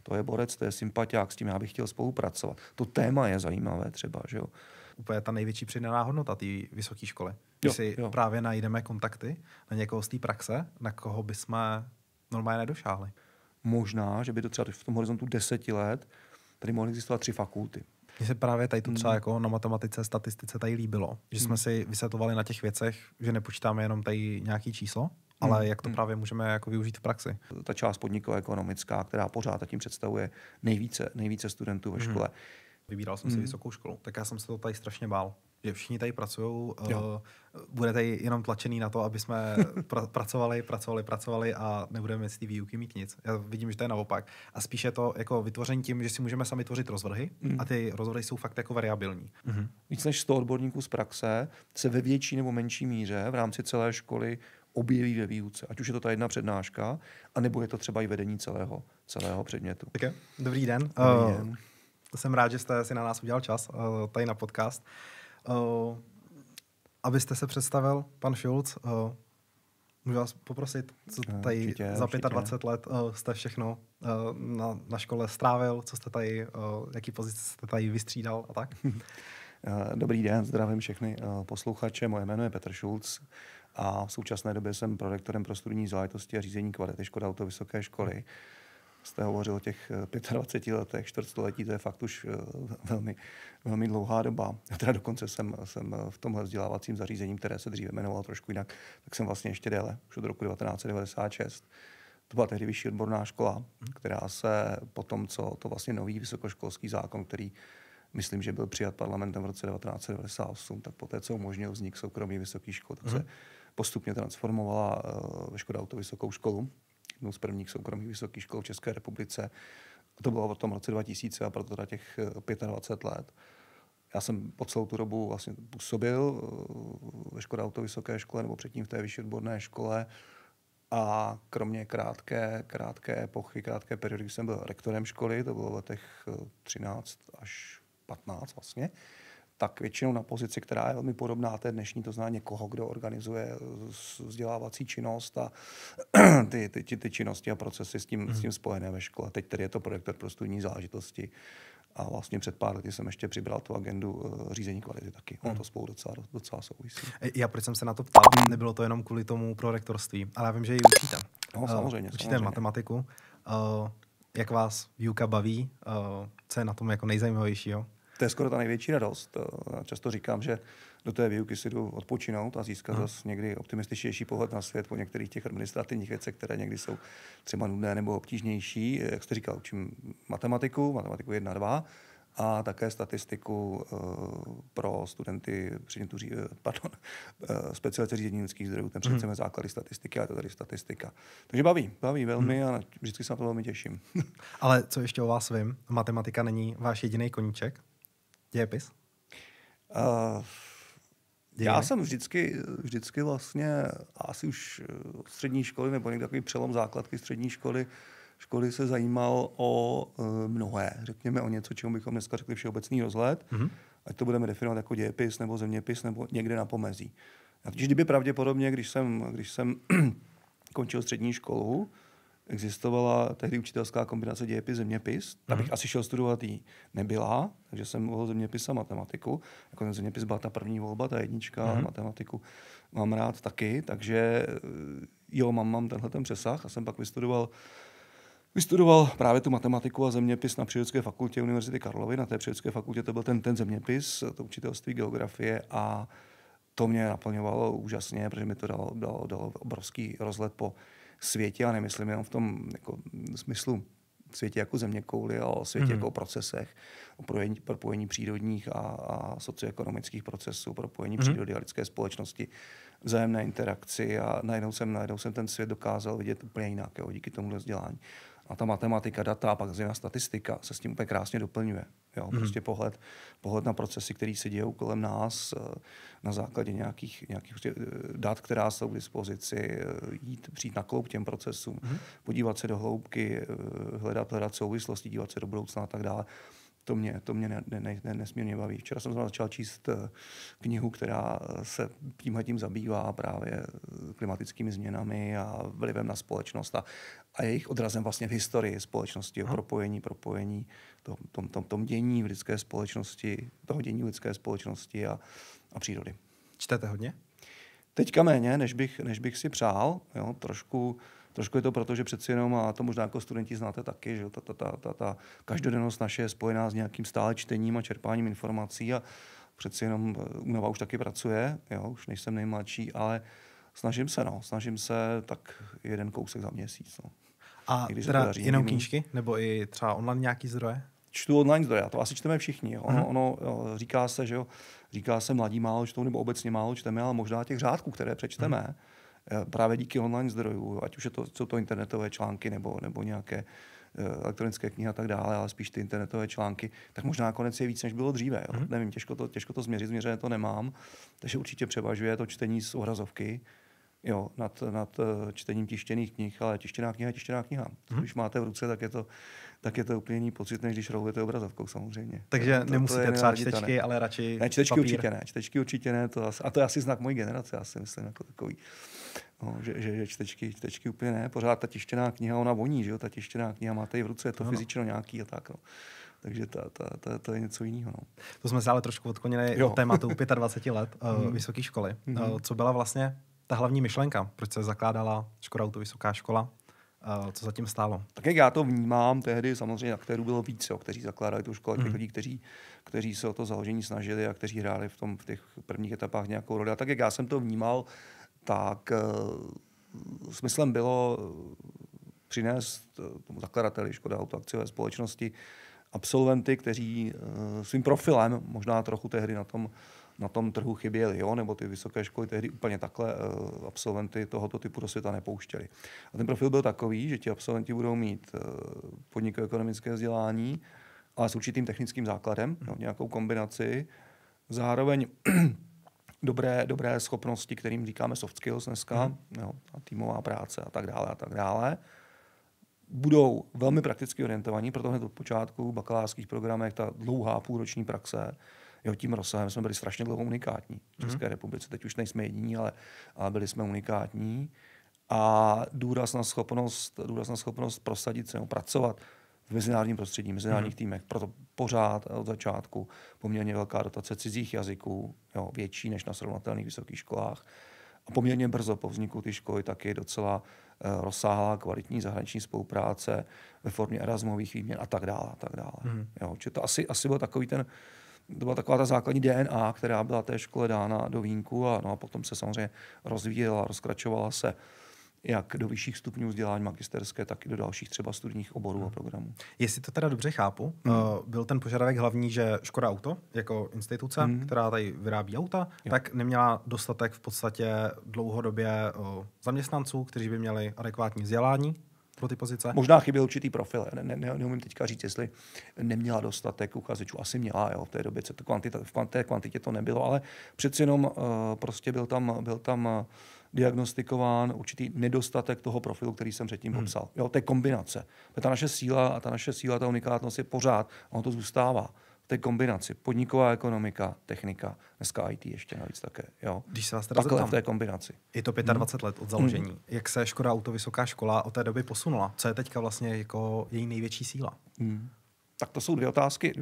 to je borec, to je sympatiák, s tím já bych chtěl spolupracovat. To téma je zajímavé třeba, že jo. Úplně ta největší přidaná hodnota té vysoké školy. Když si právě najdeme kontakty na někoho z té praxe, na koho bychom normálně nedošáhli. Možná, že by to třeba v tom horizontu 10 let tady mohly existovat 3 fakulty. Mně se právě tady to třeba jako na matematice, statistice tady líbilo, že jsme si vysvětlovali na těch věcech, že nepočítáme jenom tady nějaký číslo, ale jak to právě můžeme jako využít v praxi. Ta část podnikovo-ekonomická, která pořád zatím představuje nejvíce studentů ve škole. Vybíral jsem si vysokou školu, tak já jsem se to tady strašně bál. Že všichni tady pracují, bude tady jenom tlačený na to, aby jsme pracovali a nebudeme z té výuky mít nic. Já vidím, že to je naopak. A spíše to jako vytvoření tím, že si můžeme sami tvořit rozvrhy a ty rozvrhy jsou fakt jako variabilní. Víc než 100 odborníků z praxe se ve větší nebo menší míře v rámci celé školy objeví ve výuce. Ať už je to ta jedna přednáška, anebo je to třeba i vedení celého předmětu. Okay. Dobrý den. Jsem rád, že jste si na nás udělal čas tady na podcast. Abyste se představil, pan Šulc, můžu vás poprosit, co tady určitě, za 25 let jste všechno na škole strávil, co jste tady, jaký pozice jste tady vystřídal a tak? Dobrý den, zdravím všechny posluchače, moje jméno je Petr Šulc a v současné době jsem prorektorem pro studijní záležitosti a řízení kvality Škoda Auto Vysoké školy. Jste hovořil o těch 25 letech, čtvrtstoletí, to je fakt už velmi, velmi dlouhá doba. Teda dokonce jsem v tomhle vzdělávacím zařízení, které se dříve jmenovalo trošku jinak, tak jsem vlastně ještě déle, už od roku 1996. To byla tehdy vyšší odborná škola, která se potom, co to vlastně nový vysokoškolský zákon, který myslím, že byl přijat parlamentem v roce 1998, tak poté, co umožnil vznik soukromých vysokých škol, tak se postupně transformovala ve Škoda Auto Vysokou školu, jednou z prvních soukromých vysokých škol v České republice. To bylo v tom roce 2000 a proto teda těch 25 let. Já jsem po celou tu dobu vlastně působil ve Škoda Auto Vysoké škole nebo předtím v té vyšší odborné škole a kromě krátké epochy, krátké periody, jsem byl rektorem školy, to bylo v letech 13 až 15 vlastně, tak většinou na pozici, která je velmi podobná té dnešní, to znamená někoho, kdo organizuje vzdělávací činnost a ty činnosti a procesy s tím spojené ve škole. Teď tedy je to prorektor pro studijní záležitosti a vlastně před pár lety jsem ještě přibral tu agendu řízení kvality taky. Ono to spolu docela souvisí. Já proč jsem se na to ptal, nebylo to jenom kvůli tomu prorektorství, ale já vím, že ji učíte. No, samozřejmě. Učíte matematiku. Jak vás výuka baví? Co je na tom jako nejzajímavějšího? To je skoro ta největší radost. Často říkám, že do té výuky si jdu odpočinout a získat zase někdy optimističtější pohled na svět po některých těch administrativních věcech, které někdy jsou třeba nudné nebo obtížnější. Jak jste říkal, učím matematiku 1, 2 a také statistiku pro studenty specializace řízení lidských zdrojů. Ten přece základy statistiky, ale to tady statistika. Takže baví velmi a vždycky se na to velmi těším. Ale co ještě o vás vím, matematika není váš jediný koníček? Dějepis? Já jsem vždycky vlastně asi už od střední školy nebo někdy takový přelom základky střední školy se zajímal o mnohé. Řekněme o něco, čemu bychom dneska řekli všeobecný rozhled. Ať to budeme definovat jako dějepis nebo zeměpis nebo někde na pomezí. Kdyby pravděpodobně, když jsem končil střední školu, existovala tehdy učitelská kombinace dějepis zeměpis, tak bych asi šel studovat jí nebyla, takže jsem volil zeměpis a matematiku. Jako ten zeměpis byla ta první volba, ta jednička, matematiku mám rád taky, takže jo, mám tenhle ten přesah a jsem pak vystudoval právě tu matematiku a zeměpis na Přírodovědecké fakultě Univerzity Karlovy. Na té Přírodovědecké fakultě to byl ten zeměpis, to učitelství geografie a to mě naplňovalo úžasně, protože mi to dalo obrovský rozhled po světě a nemyslím jenom v tom jako smyslu světě jako zeměkouli, ale o světě jako o procesech, o propojení přírodních a socioekonomických procesů, propojení přírody a lidské společnosti, vzájemné interakci a najednou jsem ten svět dokázal vidět úplně jinak, jo, díky tomuhle vzdělání. A ta matematika, data a pak zejména statistika se s tím úplně krásně doplňuje. Jo? Prostě pohled na procesy, které se dějou kolem nás na základě nějakých dat, která jsou k dispozici, přijít na kloub těm procesům, podívat se do hloubky, hledat souvislosti, dívat se do budoucna a tak dále. To mě nesmírně baví. Včera jsem začal číst knihu, která se tímhletím zabývá právě klimatickými změnami a vlivem na společnost a jejich odrazem vlastně v historii společnosti, o propojení tom dění v lidské společnosti, toho dění v lidské společnosti a přírody. Čtete hodně? Teďka méně, než bych si přál. Jo, trošku je to proto, že přeci jenom, a to možná jako studenti znáte taky, že ta každodennost naše je spojená s nějakým stále čtením a čerpáním informací a přeci jenom únava už taky pracuje, jo, už nejsem nejmladší, ale snažím se tak jeden kousek za měsíc. No. A teda jenom knížky? Nebo i třeba online nějaký zdroje? Čtu online zdroje, to asi čteme všichni. Jo. Ono říká se, že jo, říká se mladí málo čtou, nebo obecně málo čteme, ale možná těch řádků, které přečteme, právě díky online zdrojů, ať už jsou to internetové články nebo nějaké elektronické knihy a tak dále, ale spíš ty internetové články, tak možná nakonec je víc, než bylo dříve. Jo. Nevím, těžko to změřené to nemám, takže určitě převažuje to čtení z obrazovky, jo, nad čtením tištěných knih, ale tištěná kniha je tištěná kniha. Když máte v ruce, tak je to úplně jiný pocit, než když roubujete obrazovkou samozřejmě. Takže nemusíte třeba čtečky, ale radši čtečky určitě ne. A to je asi znak mojí generace, já si myslím, jako takový. No, že čtečky úplně ne. Pořád ta tištěná kniha, ona voní, že jo? Ta tištěná kniha máte i v ruce, je to fyzično nějaký a tak. No. Takže to je něco jiného. No. To jsme se ale trošku odklonili od tématu 25 let vysoké školy. Co byla vlastně ta hlavní myšlenka? Proč se zakládala Škoda Auto Vysoká škola? Co zatím stálo? Tak jak já to vnímám, tehdy samozřejmě aktérů bylo víc, kteří zakládali tu školu, těch lidí, kteří se o to založení snažili a kteří hráli v těch prvních etapách nějakou roli. A tak jak já jsem to vnímal, tak smyslem bylo přinést tomu zakladateli Škoda Auto akciové společnosti absolventy, kteří svým profilem možná trochu tehdy na tom trhu chyběli, jo? Nebo ty vysoké školy tehdy úplně takhle absolventy tohoto typu do světa nepouštěli. A ten profil byl takový, že ti absolventi budou mít podnikovo-ekonomické vzdělání, ale s určitým technickým základem, jo? Nějakou kombinaci, zároveň dobré schopnosti, kterým říkáme soft skills dneska, jo? A týmová práce a tak dále. Budou velmi prakticky orientovaní, proto hned od počátku v bakalářských programech ta dlouhá půlroční praxe, jo, tím rozsahem jsme byli strašně dlouho unikátní v České republice. Teď už nejsme jediní, ale byli jsme unikátní. A důraz na schopnost prosadit se, pracovat v mezinárodním prostředí, mezinárodních týmech. Proto pořád od začátku poměrně velká dotace cizích jazyků, jo, větší než na srovnatelných vysokých školách. A poměrně brzo po vzniku ty školy taky docela rozsáhlá kvalitní zahraniční spolupráce ve formě Erasmových výměn a tak dále. Jo, to asi byl takový to byla taková ta základní DNA, která byla té škole dána do vínku a potom se samozřejmě rozvíjela, rozkračovala se jak do vyšších stupňů vzdělání magisterské, tak i do dalších třeba studijních oborů a programů. Jestli to teda dobře chápu, byl ten požadavek hlavní, že Škoda Auto jako instituce, která tady vyrábí auta, tak neměla dostatek v podstatě dlouhodobě zaměstnanců, kteří by měli adekvátní vzdělání pro ty pozice? Možná chyběl určitý profil. Neumím teďka říct, jestli neměla dostatek uchazečů. Asi měla, jo, v té době. V té kvantitě to nebylo, ale přeci jenom prostě byl tam diagnostikován určitý nedostatek toho profilu, který jsem předtím popsal. Jo, té kombinace. Ta naše síla, ta unikátnost je pořád, ono to zůstává. V té kombinaci. Podniková ekonomika, technika, dneska IT ještě navíc také. Jo. Když se vás teda zeptám, v té kombinaci. Je to 25 let od založení. Jak se Škoda Auto Vysoká škola od té doby posunula? Co je teďka vlastně jako její největší síla? Tak to jsou dvě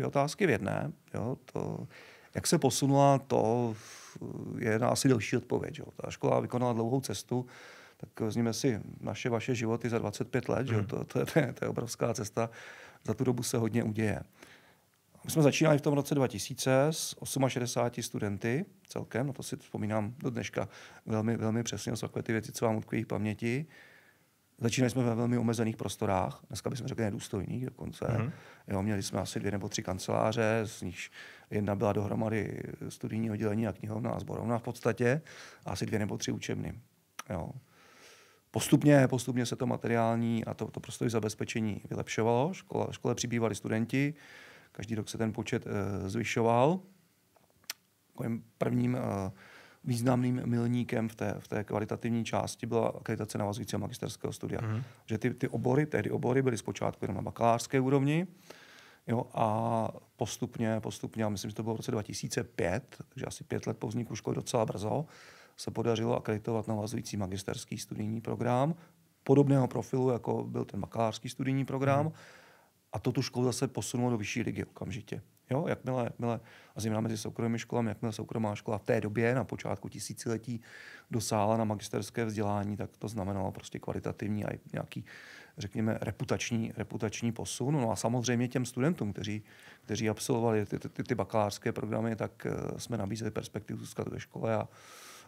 otázky v jedné. Jo. Jak se posunula, to je asi delší odpověď. Jo. Ta škola vykonala dlouhou cestu, tak vezměme si vaše životy za 25 let. Že? To je obrovská cesta. Za tu dobu se hodně uděje. My jsme začínali v tom roce 2000 s 68 studenty celkem, na to si vzpomínám do dneška velmi, velmi přesně, jsou takové ty věci, co vám utkvějí v paměti. Začínali jsme ve velmi omezených prostorách, dneska bychom řekli nedůstojných dokonce. Jo, měli jsme asi 2 nebo 3 kanceláře, z nichž jedna byla dohromady studijní oddělení a knihovna a sborovna v podstatě, a asi 2 nebo 3 učebny. Jo. Postupně se to materiální a to prostorové zabezpečení vylepšovalo, škole přibývali studenti, každý rok se ten počet zvyšoval. Prvním významným milníkem v té kvalitativní části byla akreditace navazujícího magisterského studia. Že ty obory byly zpočátku jenom na bakalářské úrovni, Jo, a postupně, já myslím, že to bylo v roce 2005, takže asi 5 let po vzniku školy docela brzo, se podařilo akreditovat navazující magisterský studijní program podobného profilu, jako byl ten bakalářský studijní program. A to tu školu zase posunulo do vyšší ligy okamžitě. Jo, jakmile, a zejména mezi soukromými školami, jakmile soukromá škola v té době, na počátku tisíciletí, dosáhla na magisterské vzdělání, tak to znamenalo prostě kvalitativní a nějaký, řekněme, reputační posun. No a samozřejmě těm studentům, kteří absolvovali ty bakalářské programy, tak jsme nabízeli perspektivu zůstat ve škole a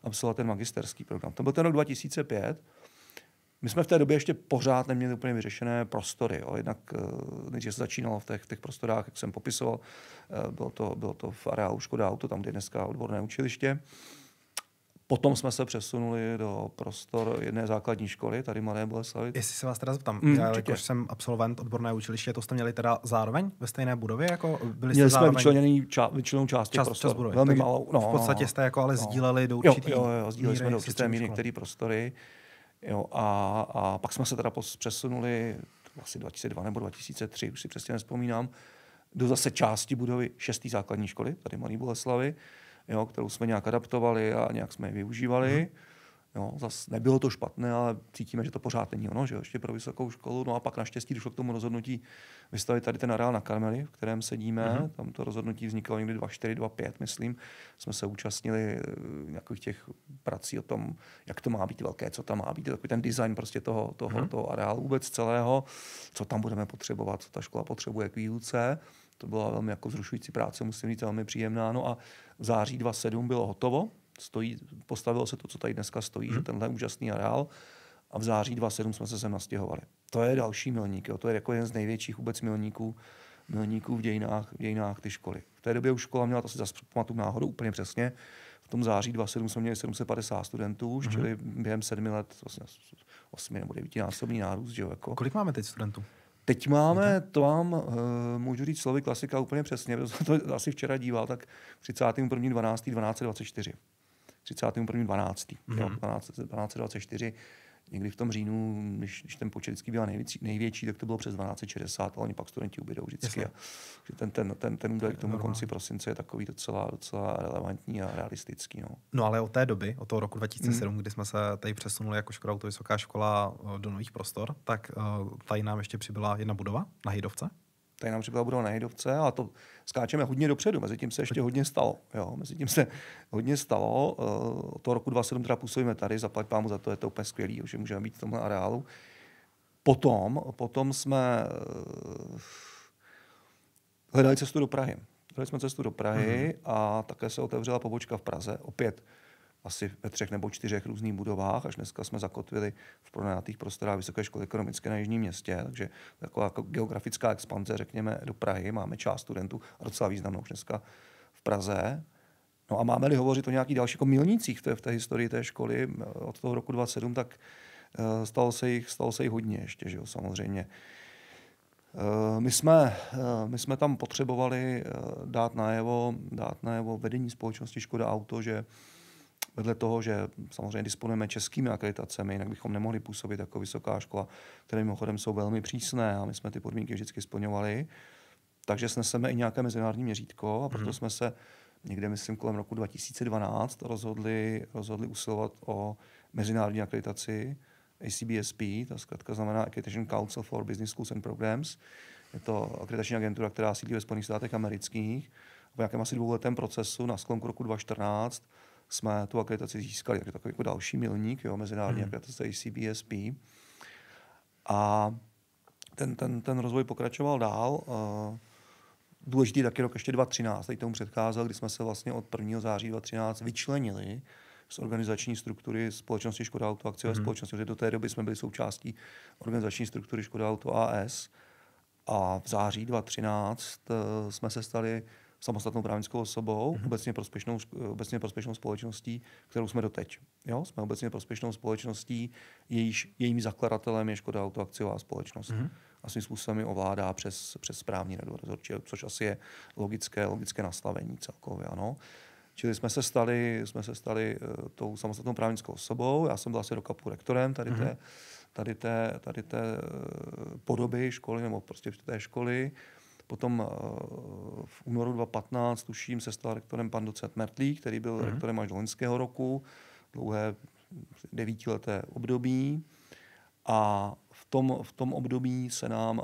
absolvovat ten magisterský program. To byl ten rok 2005. My jsme v té době ještě pořád neměli úplně vyřešené prostory. Jo. Jednak než se začínalo v těch prostorách, jak jsem popisoval, bylo to v areálu Škoda Auto, tam, kde je dneska odborné učiliště. Potom jsme se přesunuli do prostor jedné základní školy, tady Mladé Boleslavi. Jestli se vás teda zeptám, já jakož jsem absolvent odborné učiliště, to jste měli teda zároveň ve stejné budově? Jako měli jsme vyčleněnou část těch prostor. Budovy. Velmi malou. V podstatě jste jako ale sdíleli do určitý Jo, sdíleli jsme do určité míry některé prostory. Jo, a pak jsme se teda přesunuli asi 2002 nebo 2003, už si přesně nevzpomínám, do zase části budovy 6. základní školy, tady Mladé Boleslavi, jo, kterou jsme nějak adaptovali a nějak jsme ji využívali. Jo, zase nebylo to špatné, ale cítíme, že to pořád není ono, že ještě pro vysokou školu. No a pak naštěstí došlo k tomu rozhodnutí vystavit tady ten areál na Karmeli, v kterém sedíme. Tam to rozhodnutí vzniklo někdy 2004, 2005, myslím. Jsme se účastnili nějakých těch prací o tom, jak to má být velké, co tam má být, takový ten design prostě toho areálu vůbec celého, co tam budeme potřebovat, co ta škola potřebuje k výuce. To byla velmi jako vzrušující práce, musím říct, velmi příjemná. No a v září 2007 bylo hotovo. Postavilo se to, co tady dneska stojí, že tenhle úžasný areál. A v září 2007 jsme se sem nastěhovali. To je další milník. Jo. To je jako jeden z největších vůbec milníků v dějinách ty školy. V té době už škola měla, to si zase pamatuju náhodou úplně přesně, v tom září 2007 jsme měli 750 studentů, čili během 7 let 8 nebo 9násobný nárůst. Že jo, jako. Kolik máme teď studentů? Teď máme, to vám můžu říct slovy klasika úplně přesně, protože jsem to asi včera díval, tak 31.12.1224. 31.12.1224. Někdy v tom říjnu, když ten počet vždycky byl největší, tak to bylo přes 1260, ale oni pak studenti ubydou vždycky. Ten údaj k tomu konci prosince je takový docela relevantní a realistický. No ale od té doby, od toho roku 2007, kdy jsme se tady přesunuli jako Škoda Auto Vysoká škola do nových prostor, tak tady nám ještě přibyla jedna budova na Hejdovce. Tady nám přibyla budova na Hejdovce, ale to skáčeme hodně dopředu. Mezitím se ještě hodně stalo. Jo, mezitím se hodně stalo. Od toho roku 2007 teda působíme tady, zaplať pámu za to, je to úplně skvělý, že můžeme být v tomhle areálu. Potom jsme hledali cestu do Prahy. Hledali jsme cestu do Prahy a také se otevřela pobočka v Praze. Opět asi ve 3 nebo 4 různých budovách, až dneska jsme zakotvili v pronajatých prostorách Vysoké školy ekonomické na Jižním Městě, takže taková jako geografická expanze, řekněme, do Prahy. Máme část studentů a docela významnou už dneska v Praze. No a máme-li hovořit o nějakých dalších jako milnících v té historii té školy od toho roku 2007, tak stalo se jich hodně ještě, že jo, samozřejmě. My jsme tam potřebovali dát najevo vedení společnosti Škoda Auto, že vedle toho, že samozřejmě disponujeme českými akreditacemi, jinak bychom nemohli působit jako vysoká škola, které mimochodem jsou velmi přísné a my jsme ty podmínky vždycky splňovali. Takže sneseme i nějaké mezinárodní měřítko a proto jsme se někde, myslím, kolem roku 2012 rozhodli usilovat o mezinárodní akreditaci ACBSP, ta zkrátka znamená Accreditation Council for Business Schools and Programs. Je to akreditační agentura, která sídlí ve Spojených státech amerických. V nějakém asi 2letém procesu na sklonku roku 2014 jsme tu akreditaci získali, takže takový jako další milník, jo, mezinárodní akreditace ACBSP. A ten rozvoj pokračoval dál. Důležitý taky rok ještě 2013, tady tomu předcházel, kdy jsme se vlastně od 1. září 2013 vyčlenili z organizační struktury společnosti Škoda Auto akciové společnosti, protože do té doby jsme byli součástí organizační struktury Škoda Auto AS. A v září 2013 jsme se stali samostatnou právnickou osobou, obecně prospěšnou společností, kterou jsme doteď. Jo? Jsme obecně prospěšnou společností, jejím zakladatelem je Škoda Auto akciová společnost. A svým způsobem ovládá přes správní radu rozhodčí, což asi je logické nastavení celkově. Ano. Čili jsme se stali tou samostatnou právnickou osobou. Já jsem byl asi rok a půl rektorem tady té podoby školy, nebo prostě té školy. Potom v únoru 2015, tuším, se stal rektorem pan docent Mertlík, který byl rektorem až do loňského roku, dlouhé 9leté období. A v tom období se nám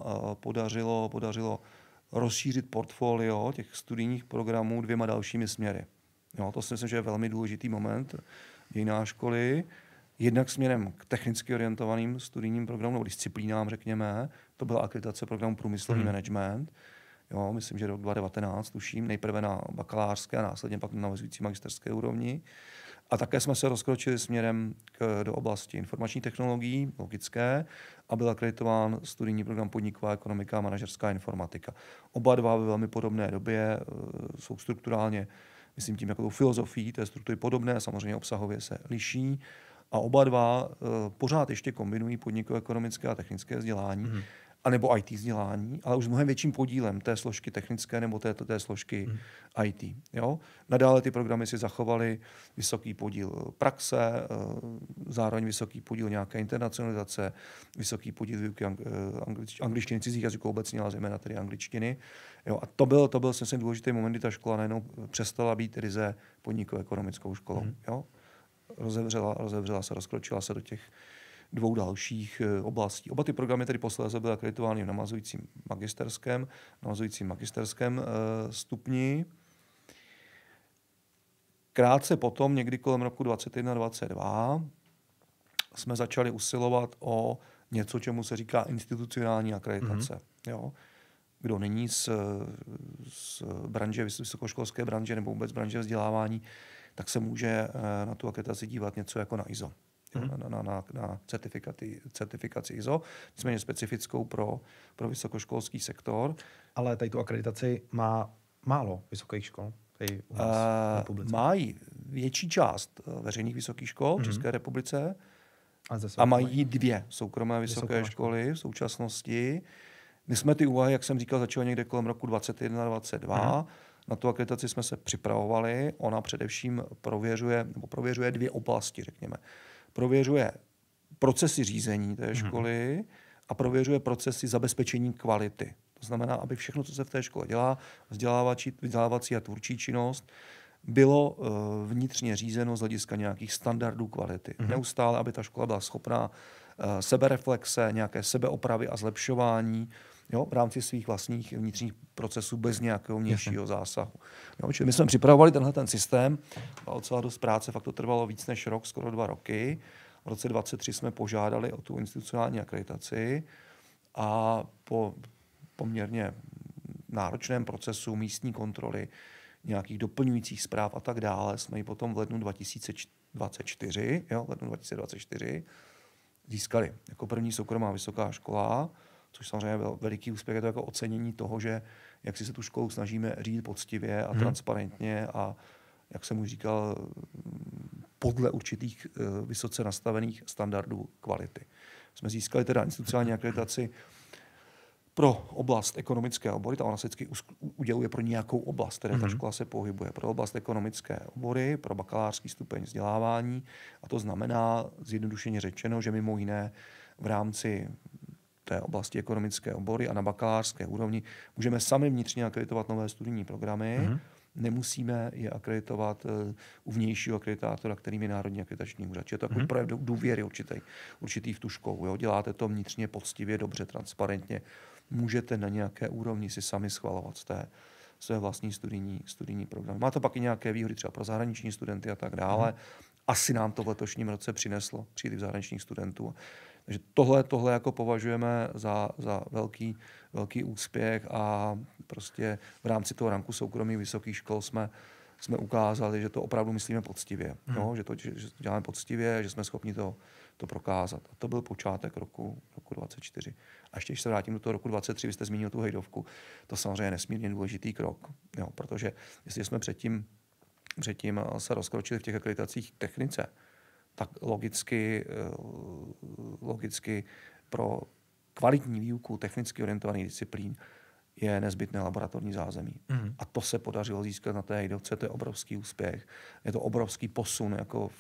podařilo rozšířit portfolio těch studijních programů 2 dalšími směry. Jo, to si myslím, že je velmi důležitý moment dějin školy. Jednak směrem k technicky orientovaným studijním programům nebo disciplínám, řekněme, to byla akreditace programu průmyslový management. Jo, myslím, že rok 2019, tuším, nejprve na bakalářské a následně pak na navazující magisterské úrovni. A také jsme se rozkročili směrem do oblasti informačních technologií, logické, a byl akreditován studijní program podniková ekonomika a manažerská informatika. Oba dva ve velmi podobné době jsou strukturálně, myslím tím, jako filozofií té struktury podobné, samozřejmě obsahově se liší. A oba dva pořád ještě kombinují podnikové ekonomické a technické vzdělání, anebo IT vzdělání, ale už s mnohem větším podílem té složky technické nebo té složky IT. Jo? Nadále ty programy si zachovaly vysoký podíl praxe, zároveň vysoký podíl nějaké internacionalizace, vysoký podíl výuky angličtiny, cizích jazyků obecně, ale zejména tedy angličtiny. Jo? A to byl jsem důležitý moment, kdy ta škola najednou přestala být ryze podnikovou ekonomickou školou. Jo? Rozevřela se, rozkročila se do těch 2 dalších oblastí. Oba ty programy tedy posléze byly akreditovány v navazujícím magisterském stupni. Krátce potom, někdy kolem roku 2021-2022, jsme začali usilovat o něco, čemu se říká institucionální akreditace. Jo? Kdo není z branže, vysokoškolské branže nebo vůbec branže vzdělávání, tak se může na tu akreditaci dívat něco jako na ISO. Na certifikaci ISO, nicméně specifickou pro vysokoškolský sektor. Ale tady tu akreditaci má málo vysokých škol tady u nás v republice. Mají větší část veřejných vysokých škol v České republice a mají 2 soukromé vysoké školy v současnosti. My jsme ty úvahy, jak jsem říkal, začali někde kolem roku 2021-2022. Na tu akreditaci jsme se připravovali. Ona především prověřuje 2 oblasti, řekněme. Prověřuje procesy řízení té školy a prověřuje procesy zabezpečení kvality. To znamená, aby všechno, co se v té škole dělá, vzdělávací a tvůrčí činnost, bylo vnitřně řízeno z hlediska nějakých standardů kvality. Neustále, aby ta škola byla schopná sebereflexe, nějaké sebeopravy a zlepšování, jo, v rámci svých vlastních vnitřních procesů bez nějakého vnějšího zásahu. Jo, čili my jsme připravovali ten systém, a docela dost práce, fakt to trvalo víc než rok, skoro 2 roky. V roce 2023 jsme požádali o tu institucionální akreditaci a po poměrně náročném procesu místní kontroly, nějakých doplňujících zpráv a tak dále, jsme ji potom v lednu 2024 získali jako první soukromá vysoká škola, což samozřejmě byl veliký úspěch, je to jako ocenění toho, že jak si se tu školu snažíme řídit poctivě a transparentně a jak jsem už říkal, podle určitých vysoce nastavených standardů kvality. Jsme získali teda institucionální akreditaci pro oblast ekonomické obory, ta ona se vždycky uděluje pro nějakou oblast, které ta škola se pohybuje. Pro oblast ekonomické obory, pro bakalářský stupeň vzdělávání. A to znamená, zjednodušeně řečeno, že mimo jiné v rámci té oblasti ekonomické obory a na bakalářské úrovni můžeme sami vnitřně akreditovat nové studijní programy. Nemusíme je akreditovat u vnějšího akreditátora, kterým je Národní akreditační úřad. Je to takový projev důvěry určitý v tu školu. Jo? Děláte to vnitřně poctivě, dobře, transparentně. Můžete na nějaké úrovni si sami schvalovat své vlastní studijní programy. Má to pak i nějaké výhody třeba pro zahraniční studenty a tak dále. Asi nám to v letošním roce přineslo příliv zahraničních studentů. Takže tohle jako považujeme za velký úspěch a prostě v rámci toho ranku soukromých vysokých škol jsme ukázali, že to opravdu myslíme poctivě. No, že to děláme poctivě, že jsme schopni to prokázat. A to byl počátek roku 2024. A ještě, když se vrátím do toho roku 2023, vy jste zmínil tu hejdovku, to samozřejmě je nesmírně důležitý krok. Jo, protože jestli jsme předtím se rozkročili v těch akreditacích technice, tak logicky pro kvalitní výuku technicky orientovaných disciplín je nezbytné laboratorní zázemí. A to se podařilo získat na té hejdovce, to je obrovský úspěch. Je to obrovský posun jako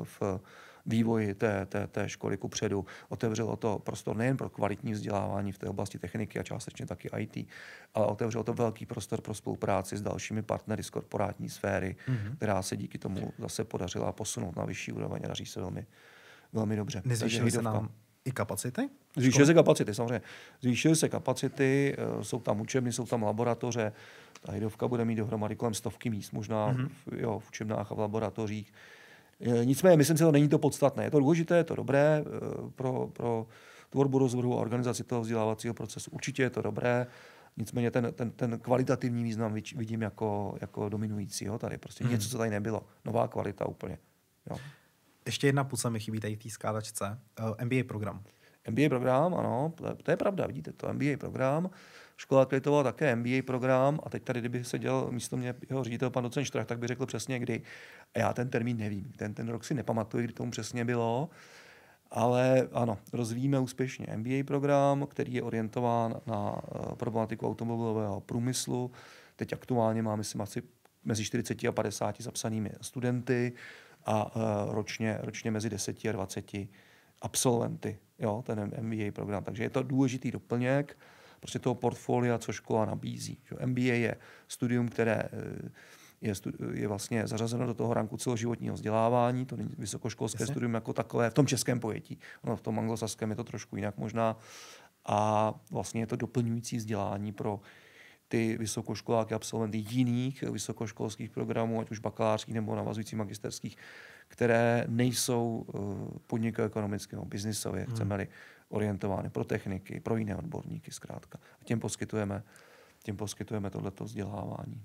v vývoji té školy kupředu. Otevřelo to prostor nejen pro kvalitní vzdělávání v té oblasti techniky a částečně taky IT, ale otevřelo to velký prostor pro spolupráci s dalšími partnery z korporátní sféry, která se díky tomu zase podařila posunout na vyšší úroveň a daří se velmi, velmi dobře. Nezvýšily se nám i kapacity? Zvýšily se kapacity, samozřejmě. Zvýšily se kapacity, jsou tam učebny, jsou tam laboratoře. Ta Hydovka bude mít dohromady kolem 100 míst, možná v učebnách a v laboratořích. Nicméně, myslím si, že to není to podstatné. Je to důležité, je to dobré pro tvorbu rozvrhu a organizaci toho vzdělávacího procesu. Určitě je to dobré, nicméně ten kvalitativní význam vidím jako dominující. Jo? Tady prostě něco, co tady nebylo. Nová kvalita úplně. Jo? Ještě jedna půlce mi chybí tady v té skládačce. MBA program. MBA program, ano, to je pravda, vidíte to, MBA program. Škola akreditovala také MBA program a teď tady, kdyby seděl místo mě jeho ředitel pan docent Štrach, tak by řekl přesně kdy. A já ten termín nevím, ten rok si nepamatuji, kdy tomu přesně bylo, ale ano, rozvíjíme úspěšně MBA program, který je orientován na problematiku automobilového průmyslu. Teď aktuálně máme asi mezi 40 a 50 zapsanými studenty a ročně mezi 10 a 20 absolventy, jo, ten MBA program. Takže je to důležitý doplněk prostě toho portfolia, co škola nabízí. MBA je studium, které je vlastně zařazeno do toho ranku celoživotního vzdělávání, to není vysokoškolské studium jako takové v tom českém pojetí. Ono v tom anglosaském je to trošku jinak možná. A vlastně je to doplňující vzdělání pro ty vysokoškoláky, absolventy jiných vysokoškolských programů, ať už bakalářských nebo navazujících magisterských, které nejsou podnikoekonomické nebo biznisově, chceme-li, orientovány pro techniky, pro jiné odborníky zkrátka. A těm poskytujeme tohleto vzdělávání.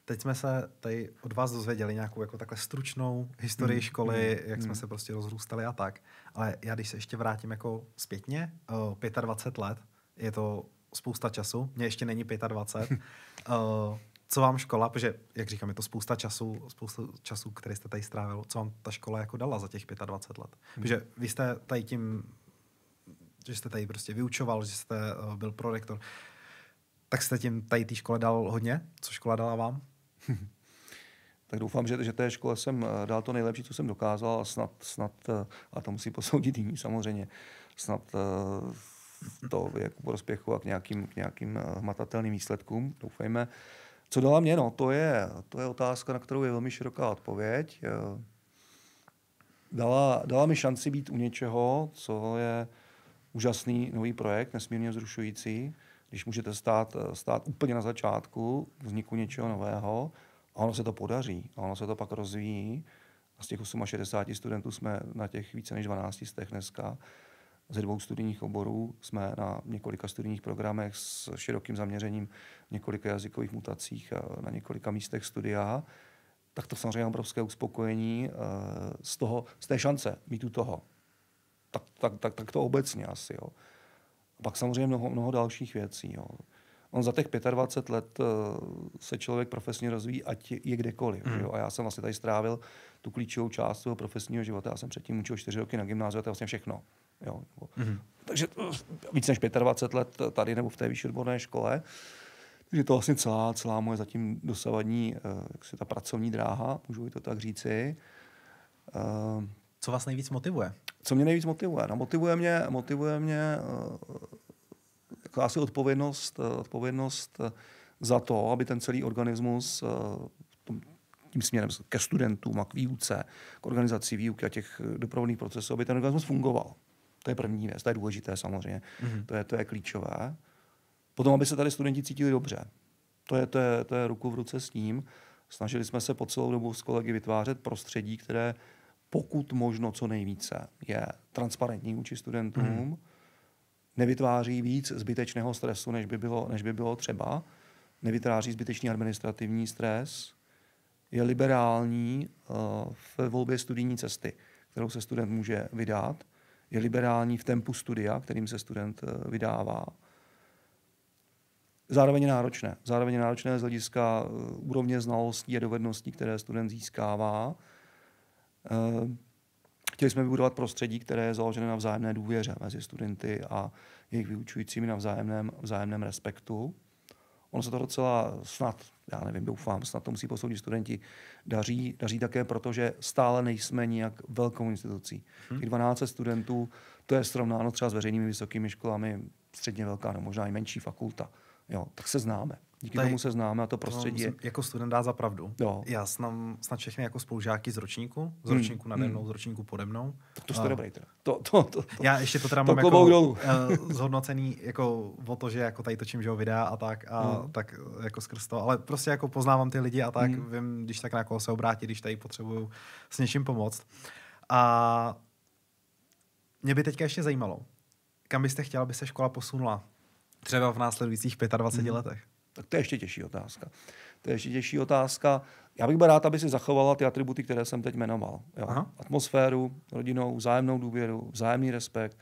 Teď jsme se tady od vás dozvěděli nějakou jako takhle stručnou historii školy, jak jsme se prostě rozrůstali a tak. Ale já když se ještě vrátím jako zpětně, 25 let, je to spousta času, mně ještě není 25. Co vám škola, protože, jak říkám, je to spousta času, který jste tady strávil, co vám ta škola jako dala za těch 25 let? Protože vy jste tady tím, že jste tady prostě vyučoval, že jste byl prorektor, tak jste tím tady té škole dal hodně? Co škola dala vám? Tak doufám, že té škole jsem dal to nejlepší, co jsem dokázal a snad a to musí posoudit jiní samozřejmě, snad to je k prospěchu a k nějakým hmatatelným výsledkům, doufejme. Co dala mě? No, to je otázka, na kterou je velmi široká odpověď. Dala mi šanci být u něčeho, co je úžasný nový projekt, nesmírně vzrušující, když můžete stát úplně na začátku vzniku něčeho nového a ono se to podaří a ono se to pak rozvíjí. A z těch 68 studentů jsme na těch více než 12 dneska. Ze 2 studijních oborů jsme na několika studijních programech s širokým zaměřením v několika jazykových mutacích a na několika místech studia. Tak to samozřejmě obrovské uspokojení z té šance být u toho. Tak to obecně asi. Jo. A pak samozřejmě mnoho dalších věcí. Jo. On za těch 25 let se člověk profesně rozvíjí, ať je kdekoliv. Jo. A já jsem vlastně tady strávil tu klíčovou část svého profesního života. Já jsem předtím učil 4 roky na gymnáziu a to je vlastně všechno. Jo. Takže víc než 25 let tady nebo v té vyšší odborné škole. Takže to vlastně celá moje zatím dosavadní ta pracovní dráha, můžu to tak říci. Co vás nejvíc motivuje? Co mě nejvíc motivuje? No, motivuje mě jako asi odpovědnost za to, aby ten celý organismus tím směrem ke studentům a k výuce, k organizaci výuky a těch doprovodných procesů, aby ten organismus fungoval. To je první věc, to je důležité samozřejmě, to je klíčové. Potom, aby se tady studenti cítili dobře. To je ruku v ruce s tím. Snažili jsme se po celou dobu s kolegy vytvářet prostředí, které pokud možno co nejvíce je transparentní vůči studentům, nevytváří víc zbytečného stresu, než by bylo třeba, nevytváří zbytečný administrativní stres, je liberální v volbě studijní cesty, kterou se student může vydat, je liberální v tempu studia, kterým se student vydává. Zároveň je náročné z hlediska úrovně znalostí a dovedností, které student získává. Chtěli jsme vybudovat prostředí, které je založené na vzájemné důvěře mezi studenty a jejich vyučujícími, na vzájemném respektu. ono se to docela snad, já nevím, doufám, snad to musí posoudit studenti, daří také proto, že stále nejsme nijak velkou institucí. Těch 12 studentů, to je srovnáno třeba s veřejnými vysokými školami, středně velká, nebo možná i menší fakulta. Jo, tak se známe. Díky tomu se známe a to prostředí je... Jako student dá za pravdu. Jo. Já znám snad všechny jako spolužáky z ročníku nade mnou, z ročníku pode mnou. To jste dobrý teda. Já ještě to teda to mám jako zhodnocený jako o to, že jako tady točím, že ho videa a tak jako skrz to, ale prostě jako poznávám ty lidi a tak vím, když tak na koho se obrátit, když tady potřebuju s něčím pomoct. A mě by teďka ještě zajímalo, kam byste chtěla, aby se škola posunula třeba v následujících 25 letech? Tak to je ještě těžší otázka. Já bych byl rád, aby si zachovala ty atributy, které jsem teď jmenoval. Jo. Atmosféru, rodinou, vzájemnou důvěru, vzájemný respekt,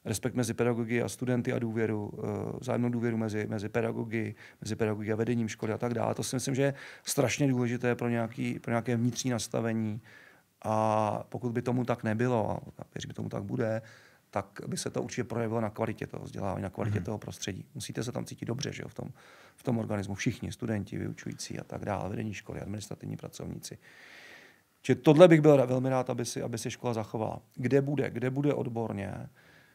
respekt mezi pedagogy a studenty a důvěru, vzájemnou důvěru mezi pedagogy a vedením školy a tak dále. To si myslím, že je strašně důležité pro nějaké vnitřní nastavení. A pokud by tomu tak nebylo, a věřím, že tomu tak bude, tak by se to určitě projevilo na kvalitě toho vzdělávání, na kvalitě toho prostředí. Musíte se tam cítit dobře, že jo, v tom organismu. Všichni, studenti, vyučující a tak dále, vedení školy, administrativní pracovníci. Čili tohle bych byl velmi rád, aby si škola zachovala. Kde bude odborně,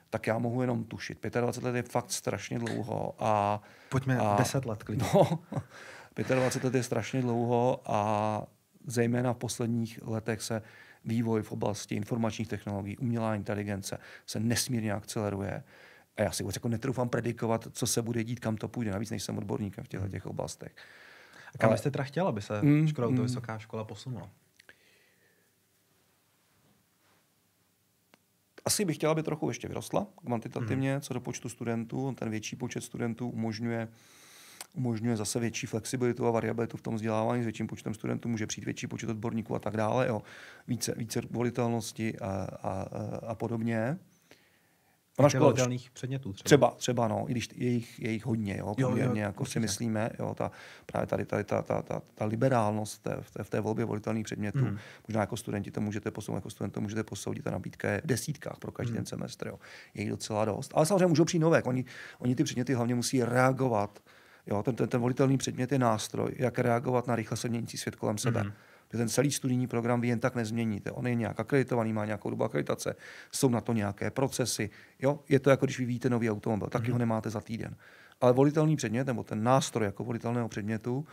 tak já mohu jenom tušit. 25 let je fakt strašně dlouho. Pojďme 10 let klidně. No, 25 let je strašně dlouho a zejména v posledních letech se vývoj v oblasti informačních technologií, umělá inteligence se nesmírně akceleruje. A já si vůbec jako netroufám predikovat, co se bude dít, kam to půjde. Navíc nejsem odborníkem v těchto oblastech. A kam byste teda chtěla, aby se vysoká škola posunula? Asi bych chtěla, aby trochu ještě vyrostla kvantitativně, co do počtu studentů. Ten větší počet studentů umožňuje zase větší flexibilitu a variabilitu v tom vzdělávání. S větším počtem studentů může přijít větší počet odborníků a tak dále. Jo. Více volitelnosti a podobně. Více volitelných předmětů třeba, no, i když je jich hodně, jo, poměrně, jako si myslíme. Jo, právě tady ta liberálnost v té volbě volitelných předmětů. Možná jako studenti to můžete posoudit, ta nabídka je v desítkách pro každý ten semestr. Jo. Je jich docela dost. Ale samozřejmě můžou přijít nové. Oni ty předměty hlavně musí reagovat. Jo, ten volitelný předmět je nástroj, jak reagovat na rychle se měnící svět kolem sebe. Ten celý studijní program vy jen tak nezměníte. On je nějak akreditovaný, má nějakou dobu akreditace, jsou na to nějaké procesy. Jo? Je to jako když vyvíjíte nový automobil, taky ho nemáte za týden. Ale volitelný předmět, nebo ten nástroj jako volitelného předmětu,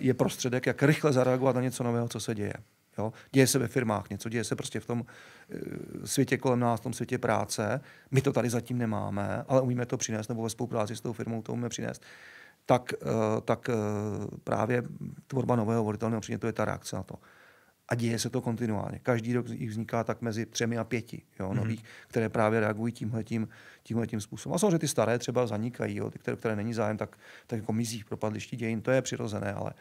je prostředek, jak rychle zareagovat na něco nového, co se děje. Jo? Děje se ve firmách něco, děje se prostě v tom světě kolem nás, v tom světě práce. My to tady zatím nemáme, ale umíme to přinést, nebo ve spolupráci s tou firmou to umíme přinést. Tak právě tvorba nového volitelného předmětu je ta reakce na to. A děje se to kontinuálně. Každý rok jich vzniká tak mezi 3 a 5 nových, které právě reagují tímhletím způsobem. A samozřejmě ty staré třeba zanikají, jo, ty, které není zájem, tak jako mizí v propadlišti dějin. To je přirozené, ale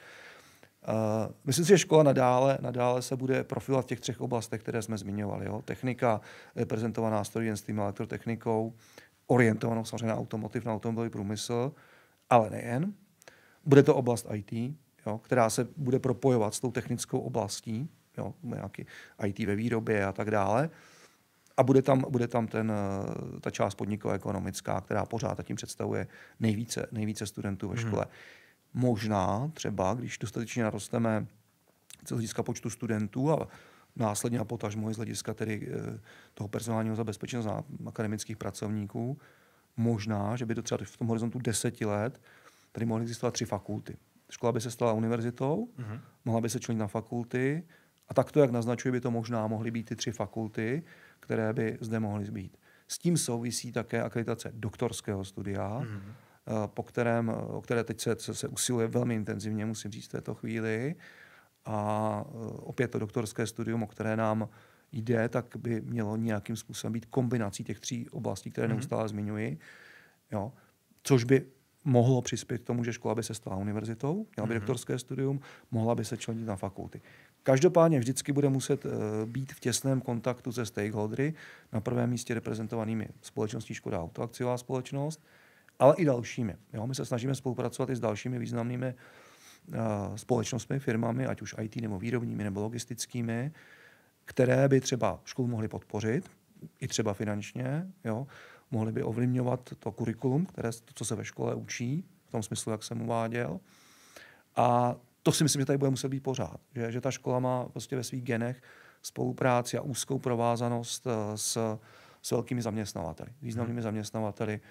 myslím si, že škola nadále se bude profilovat v těch 3 oblastech, které jsme zmiňovali. Jo. Technika, reprezentovaná strojenstvím a elektrotechnikou, orientovanou samozřejmě na automotiv, na automobilový průmysl, ale nejen. Bude to oblast IT, jo, která se bude propojovat s tou technickou oblastí, jo, nějaký IT ve výrobě a tak dále. A bude tam ta část podnikové ekonomická, která pořád tím představuje nejvíce studentů ve škole. Možná třeba, když dostatečně narosteme z hlediska počtu studentů a následně a potažmo z hlediska tedy toho personálního zabezpečení akademických pracovníků, možná, že by to třeba v tom horizontu 10 let tady mohly existovat 3 fakulty. Škola by se stala univerzitou, mohla by se členit na fakulty a takto, jak naznačuje, by to možná mohly být ty 3 fakulty, které by zde mohly být. S tím souvisí také akreditace doktorského studia, o které teď se usiluje velmi intenzivně, musím říct v této chvíli. A opět to doktorské studium, o které nám jde, tak by mělo nějakým způsobem být kombinací těch 3 oblastí, které neustále zmiňuji. Jo. Což by mohlo přispět k tomu, že škola by se stala univerzitou, měla by doktorské studium, mohla by se členit na fakulty. Každopádně vždycky bude muset být v těsném kontaktu se stakeholdery, na prvém místě reprezentovanými společností Škoda Auto, akciová společnost, ale i dalšími. Jo. My se snažíme spolupracovat i s dalšími významnými společnostmi, firmami, ať už IT nebo výrobními nebo logistickými, které by třeba školu mohly podpořit, i třeba finančně, jo, mohly by ovlivňovat to kurikulum, co se ve škole učí, tom smyslu, jak jsem uváděl. A to si myslím, že tady bude muset být pořád. Že ta škola má prostě ve svých genech spolupráci a úzkou provázanost s velkými zaměstnavateli, významnými zaměstnavateli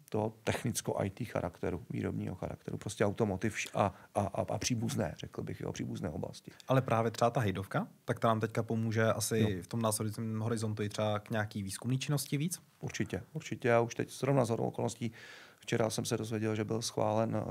toho technicko-IT charakteru, výrobního charakteru, prostě automotiv a příbuzné, řekl bych, příbuzné oblasti. Ale právě třeba ta hejdovka, tak ta nám teďka pomůže asi v tom následujícím horizontu i třeba k nějaký výzkumné činnosti víc? Určitě. Já už teď zrovna shodou okolností včera jsem se dozvěděl, že byl schválen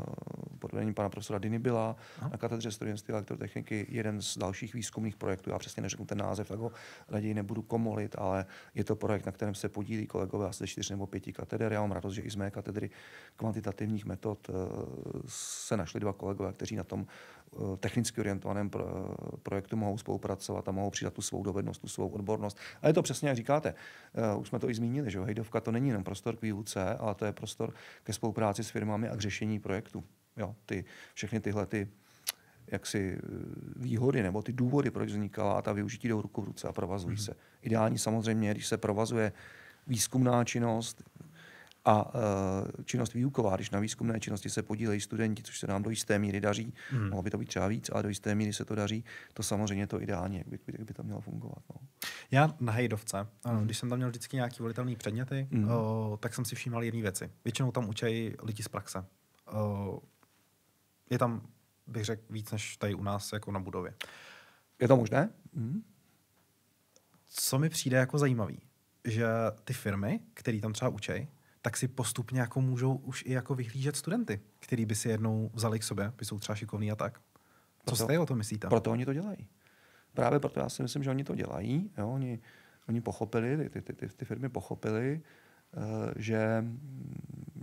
pod vedením pana profesora Dinibila na katedře strojírenství a elektrotechniky jeden z dalších výzkumných projektů. Já přesně neřeknu ten název, tak ho raději nebudu komolit, ale je to projekt, na kterém se podílí kolegové asi 4 nebo 5 kateder. Já mám radost, že i z mé katedry kvantitativních metod se našli 2 kolegové, kteří na tom technicky orientovaném projektu mohou spolupracovat a mohou přidat tu svou dovednost, tu svou odbornost. A je to přesně, jak říkáte. Už jsme to i zmínili, že hejdovka to není jenom prostor k výuce, ale to je prostor ke spolupráci s firmami a k řešení projektu. Jo, všechny tyhle jaksi výhody nebo ty důvody, proč vznikala a ta využití jdou ruku v ruce a provazují se. Ideální samozřejmě, když se provazuje výzkumná činnost a činnost výuková, když na výzkumné činnosti se podílejí studenti, což se nám do jisté míry daří, mohlo by to být třeba víc, ale do jisté míry se to daří, to samozřejmě to ideálně, jak by to mělo fungovat. No. Já na hejdovce, když jsem tam měl vždycky nějaký volitelný předměty, tak jsem si všímal jedné věci. Většinou tam učí lidi z praxe. Je tam, bych řekl, víc než tady u nás jako na budově. Je to možné? Co mi přijde jako zajímavý, že ty firmy, které tam třeba učí, tak si postupně jako můžou už i jako vyhlížet studenty, který by si jednou vzali k sobě, by jsou třeba šikovní a tak. Co jste o tom myslíte? Proto oni to dělají. Právě proto já si myslím, že oni to dělají. Jo? Oni pochopili, ty firmy pochopili, že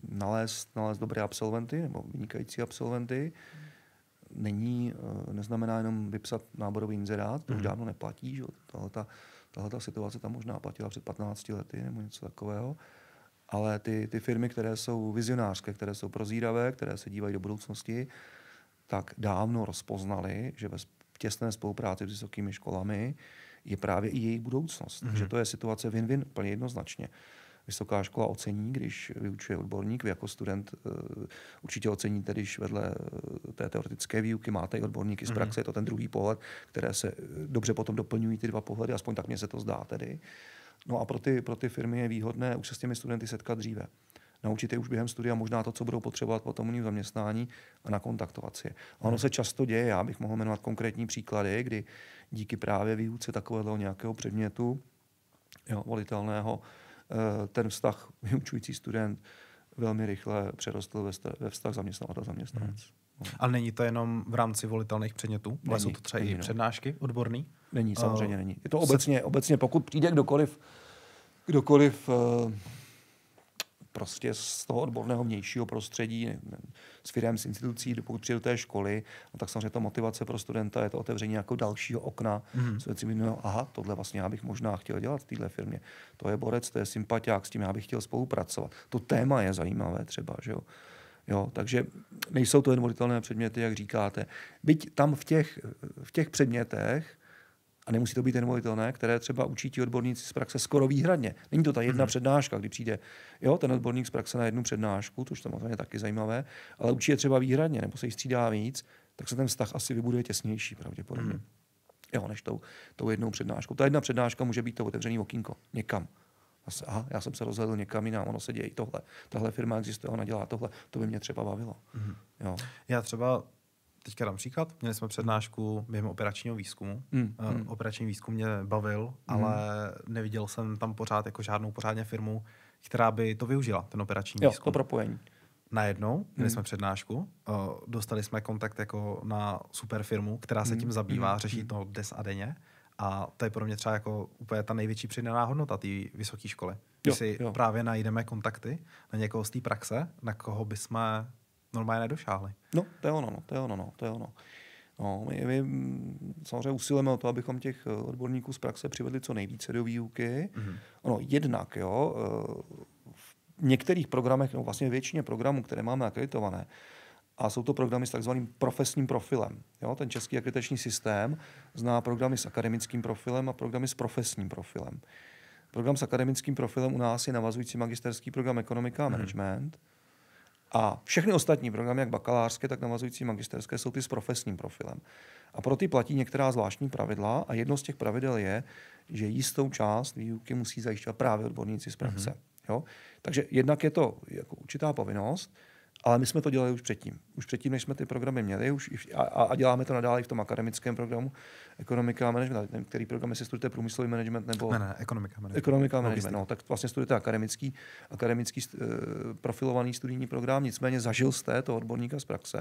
nalézt dobré absolventy nebo vynikající absolventy neznamená jenom vypsat náborový inzerát, to už dávno neplatí. Že? Tahle situace tam možná platila před 15 lety nebo něco takového. Ale ty firmy, které jsou vizionářské, které jsou prozíravé, které se dívají do budoucnosti, tak dávno rozpoznali, že ve těsné spolupráci s vysokými školami je právě i jejich budoucnost. Že to je situace win-win, úplně jednoznačně. Vysoká škola ocení, když vyučuje odborník, vy jako student určitě oceníte, když vedle té teoretické výuky máte i odborníky z praxe, je to ten druhý pohled, které se dobře potom doplňují ty 2 pohledy, aspoň tak mně se to zdá tedy. No a pro ty firmy je výhodné už se s těmi studenty setkat dříve. Naučit je už během studia možná to, co budou potřebovat potom u zaměstnání a nakontaktovat si je. Ono se často děje, já bych mohl jmenovat konkrétní příklady, kdy díky právě výuce takového nějakého předmětu volitelného, ten vztah vyučující student velmi rychle přerostl ve vztah zaměstnavatel-zaměstnanec. Ale není to jenom v rámci volitelných předmětů? Ale jsou to třeba i přednášky odborný? Není, samozřejmě není. Je to obecně, pokud přijde kdokoliv prostě z toho odborného vnějšího prostředí, s firem, s institucí, pokud přijde do té školy, no tak samozřejmě to motivace pro studenta je to otevření jako dalšího okna. Aha, tohle vlastně já bych možná chtěl dělat v téhle firmě. To je borec, to je sympatiák, s tím já bych chtěl spolupracovat. To téma je zajímavé třeba, že jo. Jo, takže nejsou to jen volitelné předměty, jak říkáte. Byť tam v těch předmětech, a nemusí to být jen volitelné, které třeba učí ti odborníci z praxe skoro výhradně. Není to ta jedna přednáška, kdy přijde ten odborník z praxe na jednu přednášku, což samozřejmě taky zajímavé, ale učí je třeba výhradně, nebo se jí střídá víc, tak se ten vztah asi vybuduje těsnější pravděpodobně. Než tou jednou přednáškou. Ta jedna přednáška může být to otevřený okýnko někam. Já jsem se rozhledl někam jinam, ono se děje i tohle. Tahle firma existuje, ona dělá tohle, to by mě třeba bavilo. Jo. Já třeba teďka dám příklad. Měli jsme přednášku během operačního výzkumu. Operační výzkum mě bavil, ale neviděl jsem tam pořád jako žádnou pořádně firmu, která by to využila, ten operační výzkum. To propojení. Najednou měli jsme přednášku, dostali jsme kontakt jako na super firmu, která se tím zabývá, řeší to des a denně. A to je pro mě třeba jako úplně ta největší přidaná hodnota té vysoké školy. Když si právě najdeme kontakty na někoho z té praxe, na koho bychom normálně nedošáhli. No, to je ono. No, my samozřejmě usilujeme o to, abychom těch odborníků z praxe přivedli co nejvíce do výuky. Ono jednak, v některých programech, vlastně většině programů, které máme akreditované, a jsou to programy s takzvaným profesním profilem. Ten český akreditační systém zná programy s akademickým profilem a programy s profesním profilem. Program s akademickým profilem u nás je navazující magisterský program ekonomika a management. A všechny ostatní programy, jak bakalářské, tak navazující magisterské, jsou ty s profesním profilem. A pro ty platí některá zvláštní pravidla a jedno z těch pravidel je, že jistou část výuky musí zajišťovat právě odborníci z praxe. Jo? Takže jednak je to jako určitá povinnost, ale my jsme to dělali už předtím. Už předtím, než jsme ty programy měli, a děláme to nadále i v tom akademickém programu ekonomika a management. Nevím, který program, jestli studujete průmyslový management nebo... Ne, ekonomika a management. No, tak vlastně studujete akademický profilovaný studijní program, nicméně zažil jste toho odborníka z praxe.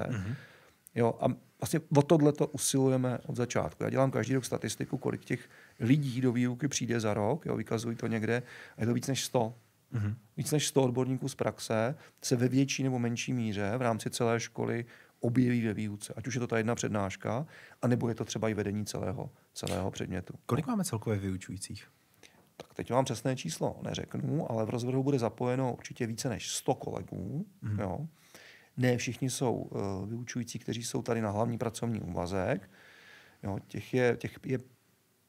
Jo, a vlastně o tohleto usilujeme od začátku. Já dělám každý rok statistiku, kolik těch lidí do výuky přijde za rok, jo, vykazují to někde, a je to víc než 100. Víc než 100 odborníků z praxe se ve větší nebo menší míře v rámci celé školy objeví ve výuce. Ať už je to ta jedna přednáška, anebo je to třeba i vedení celého předmětu. Kolik máme celkově vyučujících? Tak teď vám přesné číslo neřeknu, ale v rozvrhu bude zapojeno určitě více než 100 kolegů. Jo. Ne všichni jsou vyučující, kteří jsou tady na hlavní pracovní úvazek. Jo, těch je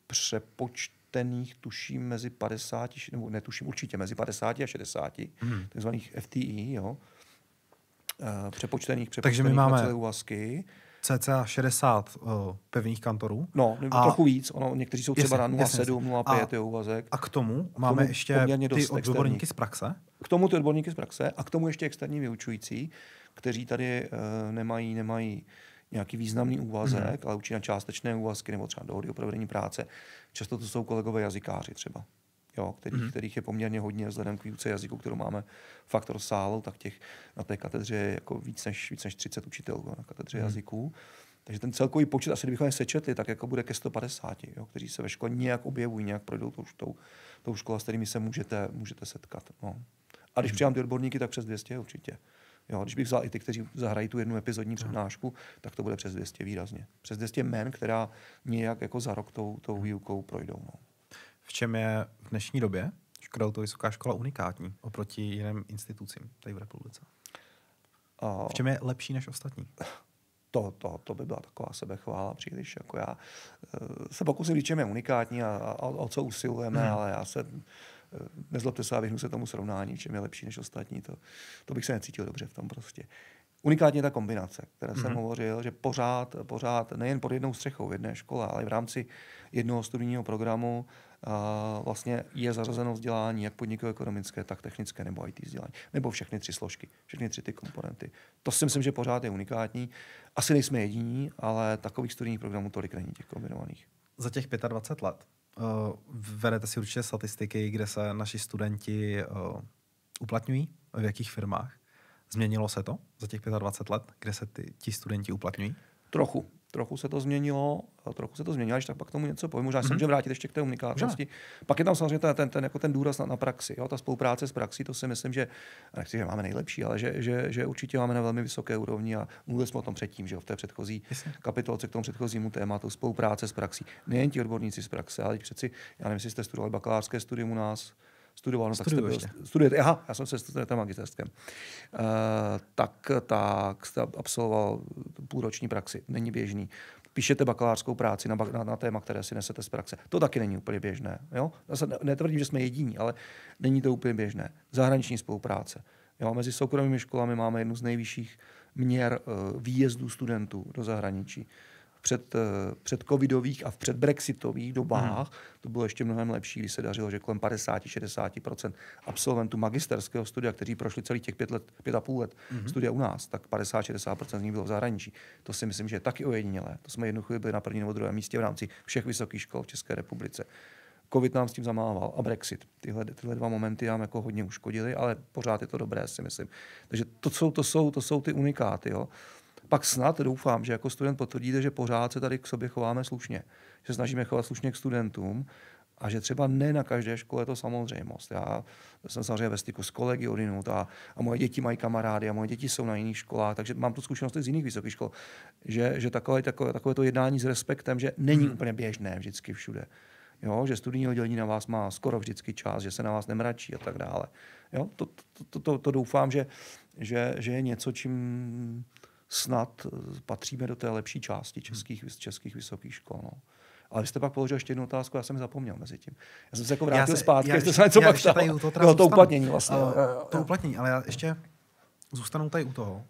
přepočtených, tuším, mezi 50, nebo netuším, určitě mezi 50 a 60, takzvaných FTE, jo. Přepočtených Takže my máme na celé úvazky. cca 60 pevných kantorů. No, trochu víc. Někteří jsou třeba na 0,7, 0,5 úvazek. A k tomu máme ještě ty odborníky z praxe? K tomu ty odborníky z praxe a k tomu ještě externí vyučující, kteří tady nemají nějaký významný úvazek, ale učí na částečné úvazky nebo třeba dohody o provedení práce. Často to jsou kolegové jazykáři třeba, jo, kterých je poměrně hodně vzhledem k výuce jazyku, kterou máme faktor sálu, tak těch na té katedře je jako víc než 30 učitelů na katedře jazyků. Takže ten celkový počet, asi kdybychom je sečetli, tak jako bude ke 150, jo, kteří se ve škole nějak objevují, nějak projdou tou školou, s kterými se můžete setkat. No. A když přijám ty odborníky, tak přes 200 určitě. Jo, když bych vzal i ty, kteří zahrají tu jednu epizodní přednášku, tak to bude přes 200 výrazně. Přes 200 men, která nějak jako za rok tou výukou projdou. No. V čem je v dnešní době Škoda Auto Vysoká škola unikátní oproti jiným institucím tady v republice? V čem je lepší než ostatní? To by byla taková sebechvála příliš. Jako já se pokusím říct, čem je unikátní a o co usilujeme, ale já se nezlobte se a vyhnu se tomu srovnání, čem je lepší než ostatní. To bych se necítil dobře v tom prostě. Unikátně ta kombinace, které jsem hovořil, že pořád nejen pod jednou střechou v jedné škole, ale i v rámci jednoho studijního programu vlastně je zařazeno vzdělání jak podnikovo-ekonomické, tak technické nebo IT vzdělání. Nebo všechny 3 složky, všechny 3 ty komponenty. To si myslím, že pořád je unikátní. Asi nejsme jediní, ale takových studijních programů tolik není těch kombinovaných. Za těch 25 let vedete si určitě statistiky, kde se naši studenti uplatňují, v jakých firmách. Změnilo se to za těch 25 let, kde se ti studenti uplatňují? Trochu se to změnilo, až tak pak k tomu něco povím. Možná se můžeme vrátit ještě k té unikátnosti. Pak je tam samozřejmě ten důraz na praxi. Jo? Ta spolupráce s praxí, to si myslím, že nechci, že máme nejlepší, ale že určitě máme na velmi vysoké úrovni a mluvili jsme o tom předtím, že v té předchozí kapitolce k tomu předchozímu tématu spolupráce s praxí. Nejen ti odborníci z praxe, ale přeci, já nevím, jestli jste studovali bakalářské studium u nás, studoval, no, tak jste byl, studujete, aha, já jsem se studoval na magisterském. Tak jste absolvoval půlroční praxi, není běžný. Píšete bakalářskou práci na téma, které si nesete z praxe. To taky není úplně běžné. Jo? Zase netvrdím, že jsme jediní, ale není to úplně běžné. Zahraniční spolupráce. Jo? Mezi soukromými školami máme jednu z nejvyšších měr výjezdů studentů do zahraničí. Před covidových a v předbrexitových dobách to bylo ještě mnohem lepší, když se dařilo, že kolem 50-60% absolventů magisterského studia, kteří prošli celých těch 5,5 let studia u nás, tak 50-60% z nich bylo v zahraničí. To si myslím, že je taky ojedinělé. To jsme jednu chvíli byli na prvním nebo druhém místě v rámci všech vysokých škol v České republice. Covid nám s tím zamával a Brexit. Tyhle 2 momenty nám jako hodně uškodili, ale pořád je to dobré, si myslím. Takže to jsou ty unikáty. Jo. Pak snad doufám, že jako student potvrdíte, že pořád se tady k sobě chováme slušně. Že snažíme chovat slušně k studentům a že třeba ne na každé škole je to samozřejmost. Já jsem samozřejmě ve styku s kolegy odinut a moje děti mají kamarády a moje děti jsou na jiných školách, takže mám tu zkušenost z jiných vysokých škol, že takové to jednání s respektem, že není úplně běžné vždycky všude. Jo, že studijní oddělení na vás má skoro vždycky čas, že se na vás nemračí a tak dále. Jo, to doufám, že je něco, čím snad patříme do té lepší části českých vysokých škol. No. Ale vy jste pak položil ještě jednu otázku, já jsem ji zapomněl mezi tím. Já jsem se jako vrátil zpátky, jste se něco pak stalo. To uplatnění vlastně. To uplatnění, ale já ještě Zůstanu tady u toho,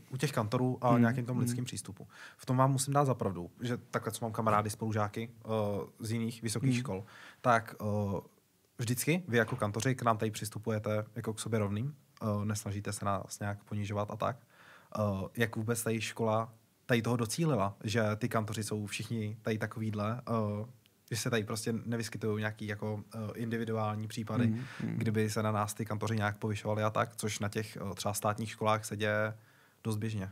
u těch kantorů a nějakým tom lidským přístupu. V tom vám musím dát za pravdu, že takhle, co mám kamarády, spolužáky z jiných vysokých škol, tak vždycky vy jako kantoři k nám tady přistupujete jako k sobě rovným, nesnažíte se nás nějak ponižovat a tak. Jak vůbec tady škola tady toho docílila, že ty kantoři jsou všichni tady takovýhle, že se tady prostě nevyskytují nějaký jako individuální případy, kdyby se na nás ty kantoři nějak povyšovali a tak, což na těch třeba státních školách se děje dost běžně.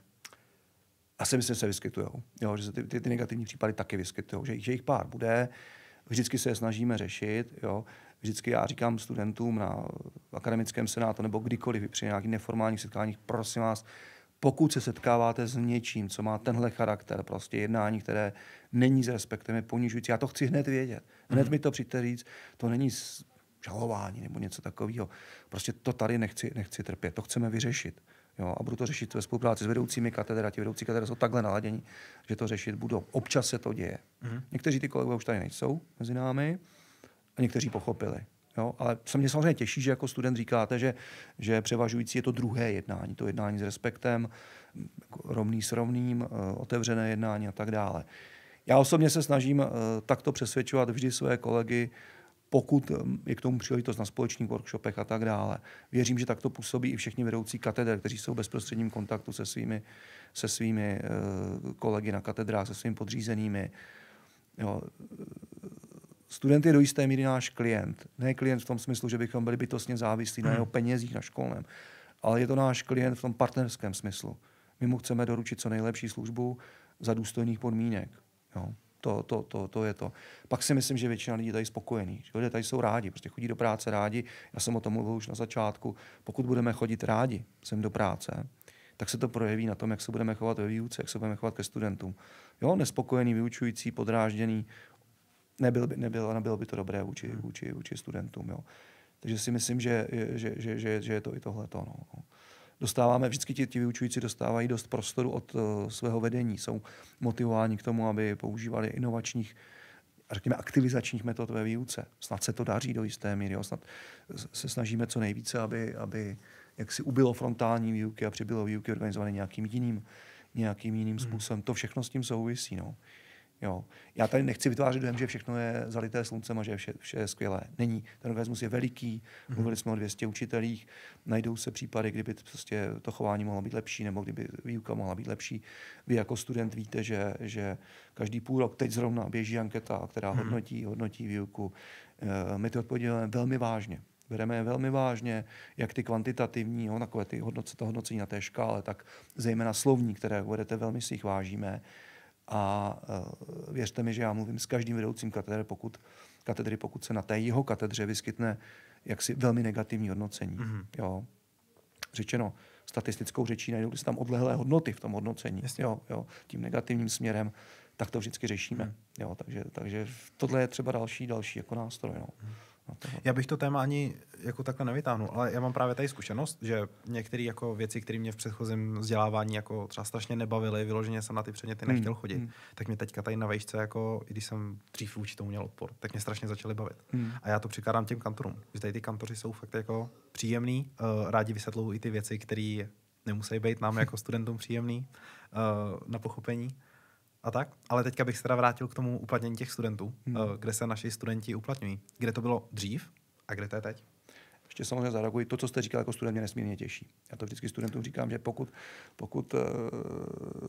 Asi myslím, že se vyskytujou. Jo, že se ty negativní případy taky vyskytujou, že jich pár bude. Vždycky se je snažíme řešit. Jo. Vždycky já říkám studentům na akademickém senátu nebo kdykoliv při nějakých neformálních setkáních, prosím vás, pokud se setkáváte s něčím, co má tenhle charakter, prostě jednání, které není s respektem, je ponižující, já to chci hned vědět. Hned mi to přijďte říct, to není žalování nebo něco takového. Prostě to tady nechci trpět, to chceme vyřešit. Jo, a budu to řešit ve spolupráci s vedoucími katedr, a ti vedoucí katedry jsou takhle naladění, že to řešit budou. Občas se to děje. Někteří ty kolegové už tady nejsou mezi námi a někteří pochopili. Jo, ale co mě samozřejmě těší, že jako student říkáte, že převažující je to druhé jednání, to jednání s respektem, rovný s rovným, otevřené jednání a tak dále. Já osobně se snažím takto přesvědčovat vždy své kolegy, pokud je k tomu příležitost na společných workshopech a tak dále. Věřím, že takto působí i všichni vedoucí katedr, kteří jsou v bezprostředním kontaktu se svými kolegy na katedrách, se svými podřízenými. Jo. Student je do jisté míry náš klient. Ne klient v tom smyslu, že bychom byli bytostně závislí na jeho penězích na školném, ale je to náš klient v tom partnerském smyslu. My mu chceme doručit co nejlepší službu za důstojných podmínek. Jo. To je to. Pak si myslím, že většina lidí tady spokojený. Lidé tady jsou rádi, prostě chodí do práce rádi. Já jsem o tom mluvil už na začátku. Pokud budeme chodit rádi sem do práce, tak se to projeví na tom, jak se budeme chovat ve výuce, jak se budeme chovat ke studentům. Jo, nespokojený, vyučující, podrážděný, nebylo by to dobré vůči studentům. Jo. Takže si myslím, že je to i tohleto. No. Dostáváme, vždycky ti vyučující dostávají dost prostoru od svého vedení. Jsou motivováni k tomu, aby používali inovačních, řekněme, aktivizačních metod ve výuce. Snad se to daří do jisté míry. Jo. Snad se snažíme co nejvíce, aby jaksi ubylo frontální výuky a přibylo výuky organizované nějakým jiným způsobem. To všechno s tím souvisí. No. Jo. Já tady nechci vytvářet dojem, že všechno je zalité sluncem a že vše je skvělé. Není. Ten organismus je veliký, mluvili jsme o 200 učitelích, najdou se případy, kdyby prostě to chování mohlo být lepší, nebo kdyby výuka mohla být lepší. Vy jako student víte, že každý půl rok, teď zrovna běží anketa, která hodnotí výuku. My to odpověděláme velmi vážně. Bereme je velmi vážně, jak ty kvantitativní, takové to hodnocení na té škále, tak zejména slovní, které uvedete, velmi si jich vážíme. A věřte mi, že já mluvím s každým vedoucím katedry, pokud se na té jeho katedře vyskytne jaksi velmi negativní hodnocení. Jo. Řečeno statistickou řečí, najdou se tam odlehlé hodnoty v tom hodnocení. Jo, tím negativním směrem, tak to vždycky řešíme. Jo, takže tohle je třeba další jako nástroj. No. Já bych to téma ani jako takhle nevytáhnul, ale já mám právě tady zkušenost, že některé jako věci, které mě v předchozím vzdělávání jako třeba strašně nebavily, vyloženě jsem na ty předměty nechtěl chodit, tak mě teďka tady na vejšce, jako i když jsem dřív vůči tomu měl odpor, tak mě strašně začaly bavit. A já to přikládám těm kantorům, že tady ty kantoři jsou fakt jako příjemný, rádi vysvětlují i ty věci, které nemusí být nám jako studentům příjemný na pochopení. A tak, ale teďka bych se teda vrátil k tomu uplatnění těch studentů, kde se naši studenti uplatňují. Kde to bylo dřív a kde to je teď? Ještě samozřejmě zareaguji. To, co jste říkal, jako student mě nesmírně těší. Já to vždycky studentům říkám, že pokud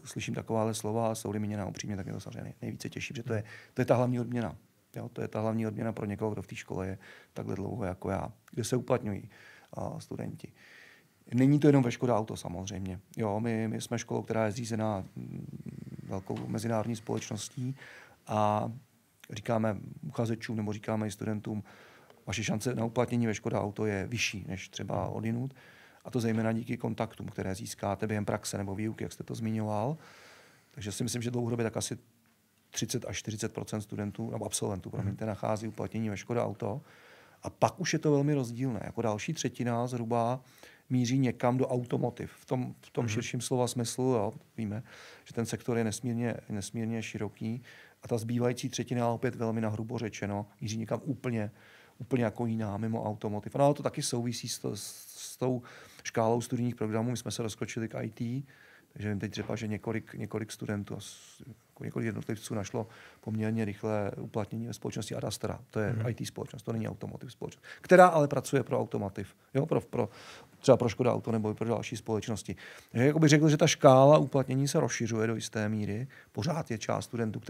slyším takováhle slova, jsou-li míněná upřímně, tak mě to samozřejmě nejvíce těší, protože to je ta hlavní odměna. Jo, to je ta hlavní odměna pro někoho, kdo v té škole je takhle dlouho jako já. Kde se uplatňují studenti. Není to jenom ve Škoda Auto samozřejmě. Jo, my jsme školou, která je zřízená velkou mezinárodní společností a říkáme uchazečům nebo říkáme i studentům, vaše šance na uplatnění ve Škoda Auto je vyšší než třeba odinut. A to zejména díky kontaktům, které získáte během praxe nebo výuky, jak jste to zmiňoval. Takže si myslím, že dlouhodobě tak asi 30 až 40% studentů nebo absolventů nachází uplatnění ve Škoda Auto. A pak už je to velmi rozdílné. Jako další třetina zhruba míří někam do automotiv. V tom širším slova smyslu, jo, víme, že ten sektor je nesmírně široký a ta zbývající třetina, opět velmi nahrubo řečeno, míří někam úplně jako jiná, mimo automotiv. No, ale to taky souvisí s škálou studijních programů. My jsme se rozkočili k IT, takže vím teď třeba, že několik studentů, několik jednotlivců našlo poměrně rychlé uplatnění ve společnosti Adastra. To je IT společnost, to není automotiv společnost, která ale pracuje pro automotiv, jo, třeba pro Škoda Auto nebo pro další společnosti. Takže jako bych řekl, že ta škála uplatnění se rozšiřuje do jisté míry. Pořád je část studentů,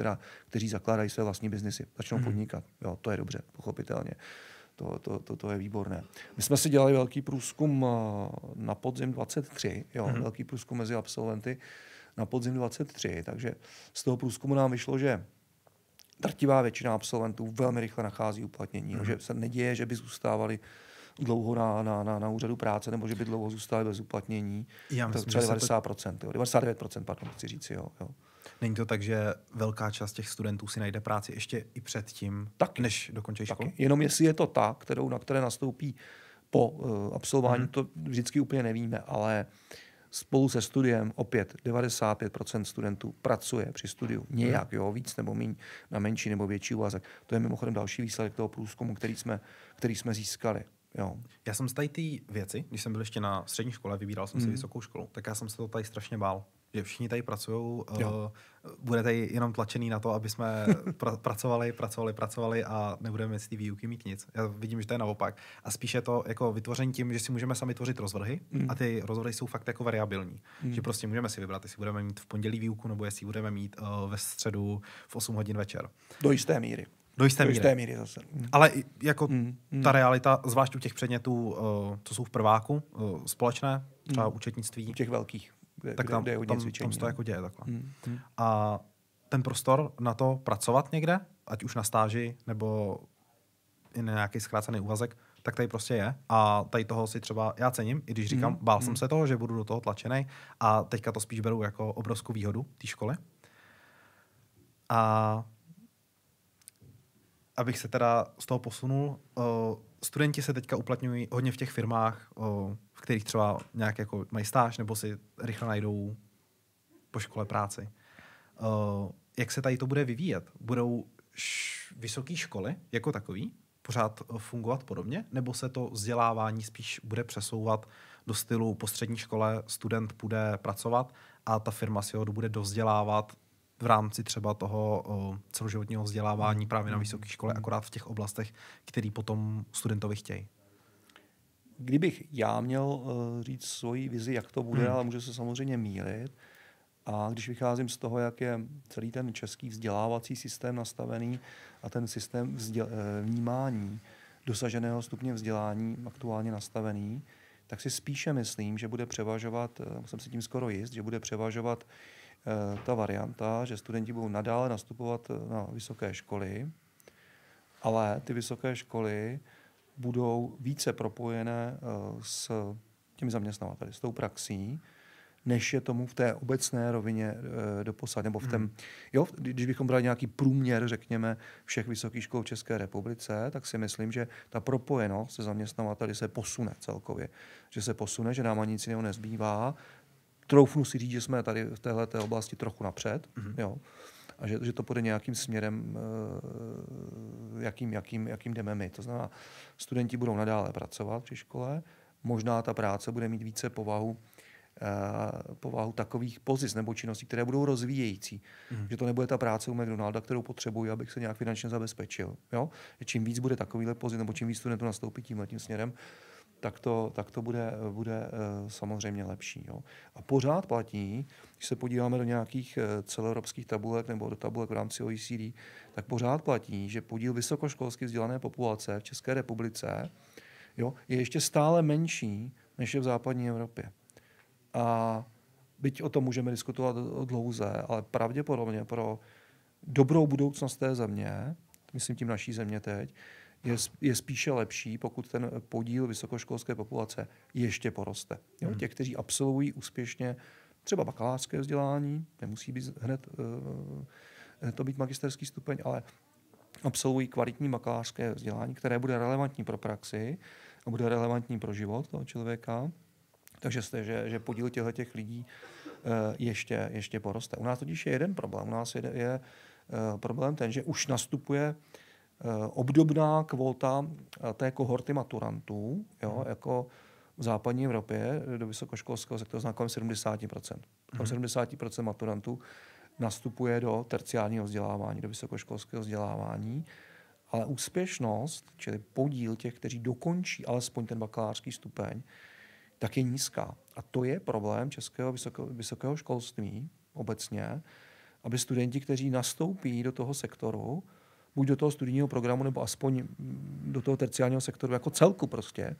kteří zakládají své vlastní biznesy, začnou podnikat. Jo, to je dobře, pochopitelně. To je výborné. My jsme si dělali velký průzkum na podzim 23, velký průzkum mezi absolventy na podzim 23, takže z toho průzkumu nám vyšlo, že drtivá většina absolventů velmi rychle nachází uplatnění, že se neděje, že by zůstávali dlouho na úřadu práce, nebo že by dlouho zůstali bez uplatnění. Já myslím, třeba 90%, 99%, pardon, chci říct, jo. Není to tak, že velká část těch studentů si najde práci ještě i předtím, než dokončí školu? Jenom jestli je to ta, na které nastoupí po absolvování, to vždycky úplně nevíme, ale spolu se studiem opět 95% studentů pracuje při studiu nějak, víc nebo míň, na menší nebo větší úvazek. To je mimochodem další výsledek toho průzkumu, který jsme získali. Jo. Já jsem z tady ty věci, když jsem byl ještě na střední škole, vybíral jsem si vysokou školu, tak já jsem se to tady strašně bál. Že všichni tady pracují, bude tady jenom tlačený na to, aby jsme pracovali a nebudeme z té výuky mít nic. Já vidím, že to je naopak. A spíše to jako vytvoření tím, že si můžeme sami tvořit rozvrhy a ty rozvrhy jsou fakt jako variabilní. Že prostě můžeme si vybrat, jestli budeme mít v pondělí výuku nebo jestli budeme mít ve středu v 8 hodin večer. Do jisté míry. Do jisté míry zase. Ale jako ta realita, zvlášť u těch předmětů, co jsou v prváku, společné, třeba účetnictví. U těch velkých. Tak tam se to jako děje takhle. A ten prostor na to pracovat někde, ať už na stáži nebo i na nějaký zkrácený úvazek, tak tady prostě je. A tady toho si třeba já cením, i když říkám, bál jsem se toho, že budu do toho tlačený a teďka to spíš beru jako obrovskou výhodu té školy. A abych se teda z toho posunul, studenti se teďka uplatňují hodně v těch firmách, v kterých třeba nějak jako mají stáž nebo si rychle najdou po škole práci. Jak se tady to bude vyvíjet? Budou vysoké školy jako takový pořád fungovat podobně? Nebo se to vzdělávání spíš bude přesouvat do stylu po střední škole student bude pracovat a ta firma si ho bude dovzdělávat v rámci třeba toho celoživotního vzdělávání právě na vysoké škole, akorát v těch oblastech, který potom studentovi chtějí? Kdybych já měl říct svoji vizi, jak to bude, ale může se samozřejmě mýlit. A když vycházím z toho, jak je celý ten český vzdělávací systém nastavený a ten systém vnímání dosaženého stupně vzdělání aktuálně nastavený, tak si spíše myslím, že bude převažovat, jsem si tím skoro jist, že bude převažovat ta varianta, že studenti budou nadále nastupovat na vysoké školy, ale ty vysoké školy budou více propojené s těmi zaměstnavateli, s tou praxí, než je tomu v té obecné rovině doposud. Nebo v tom, když bychom brali nějaký průměr, řekněme, všech vysokých škol v České republice, tak si myslím, že ta propojenost se zaměstnavateli se posune celkově. Že se posune, že nám ani nic jiného nezbývá. Troufnu si říct, že jsme tady v této oblasti trochu napřed. Jo. A že to půjde nějakým směrem, jakým jdeme my. To znamená, studenti budou nadále pracovat při škole, možná ta práce bude mít více povahu takových pozic nebo činností, které budou rozvíjející. Že to nebude ta práce u McDonalda, kterou potřebuji, abych se nějak finančně zabezpečil. Jo? Čím víc bude takovýhle pozic, nebo čím víc studentů nastoupí tímhletím směrem, tak to bude samozřejmě lepší. Jo? A pořád platí, když se podíváme do nějakých celoevropských tabulek nebo do tabulek v rámci OECD, tak pořád platí, že podíl vysokoškolsky vzdělané populace v České republice je ještě stále menší, než je v západní Evropě. A byť o tom můžeme diskutovat dlouze, ale pravděpodobně pro dobrou budoucnost té země, myslím tím naší země teď, je spíše lepší, pokud ten podíl vysokoškolské populace ještě poroste. Těch, kteří absolvují úspěšně třeba bakalářské vzdělání, nemusí být hned to být magisterský stupeň, ale absolvují kvalitní bakalářské vzdělání, které bude relevantní pro praxi a bude relevantní pro život toho člověka. Takže že podíl těch lidí ještě poroste. U nás totiž je jeden problém. U nás je problém ten, že už nastupuje obdobná kvóta té kohorty maturantů, jako v západní Evropě do vysokoškolského sektoru znamená kolem 70%. Kolem 70% maturantů nastupuje do terciárního vzdělávání, do vysokoškolského vzdělávání, ale úspěšnost, čili podíl těch, kteří dokončí alespoň ten bakalářský stupeň, tak je nízká. A to je problém českého vysokého školství obecně, aby studenti, kteří nastoupí do toho sektoru, buď do toho studijního programu, nebo aspoň do toho terciárního sektoru jako celku prostě,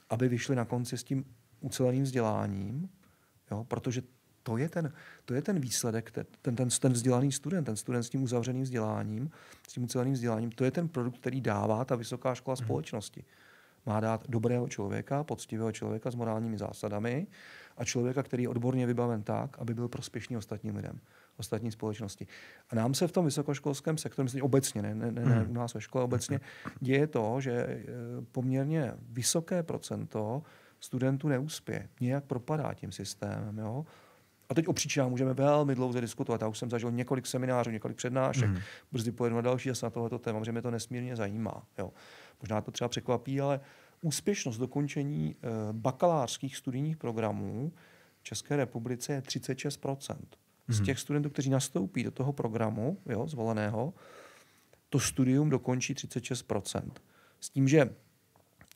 aby vyšli na konci s tím uceleným vzděláním, jo? Protože to je ten výsledek, ten vzdělaný student, ten student s tím uzavřeným vzděláním, s tím uceleným vzděláním, to je ten produkt, který dává ta vysoká škola společnosti. Má dát dobrého člověka, poctivého člověka s morálními zásadami a člověka, který je odborně vybaven tak, aby byl prospěšný ostatním lidem, ostatní společnosti. A nám se v tom vysokoškolském sektoru, myslím obecně, ne u nás ve škole, obecně děje to, že poměrně vysoké procento studentů neuspěje. Nějak propadá tím systémem. Jo? A teď o příčinách můžeme velmi dlouze diskutovat. Já už jsem zažil několik seminářů, několik přednášek. Brzy pojedu na další zase na tohleto téma, že mě to nesmírně zajímá. Jo. Možná to třeba překvapí, ale úspěšnost dokončení bakalářských studijních programů v České republice je 36%. Z těch studentů, kteří nastoupí do toho programu, jo, zvoleného, to studium dokončí 36%. S tím, že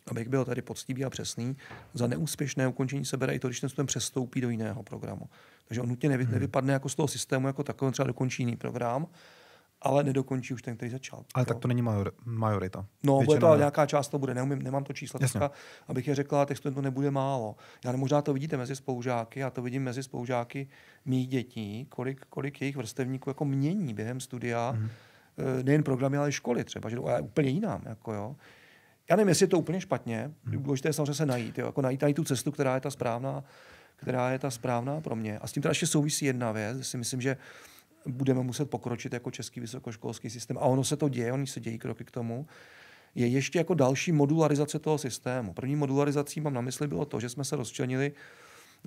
abych byl tady poctivý a přesný, za neúspěšné ukončení se bere i to, když ten student přestoupí do jiného programu. Takže on nutně nevypadne jako z toho systému, jako takový, třeba dokončí jiný program, ale nedokončí už ten, který začal. Ale tak to není majorita. No, bude to, ale nějaká část to bude. Nemám to čísla teďka, abych je řekla, těch studentů nebude málo. Já možná to vidíte mezi spolužáky, já to vidím mezi spolužáky mých dětí, kolik jejich vrstevníků jako mění během studia, nejen programy, ale i školy třeba, že to je úplně jinám. Jako jo. Já nevím, jestli je to úplně špatně. Důležité je samozřejmě se najít. Jo? Jako najít tu cestu, která je ta správná pro mě. A s tím teda ještě souvisí jedna věc. Si myslím, že budeme muset pokročit jako český vysokoškolský systém. A ono se to děje, oni se dějí kroky k tomu. Je ještě jako další modularizace toho systému. První modularizací mám na mysli bylo to, že jsme se rozčlenili,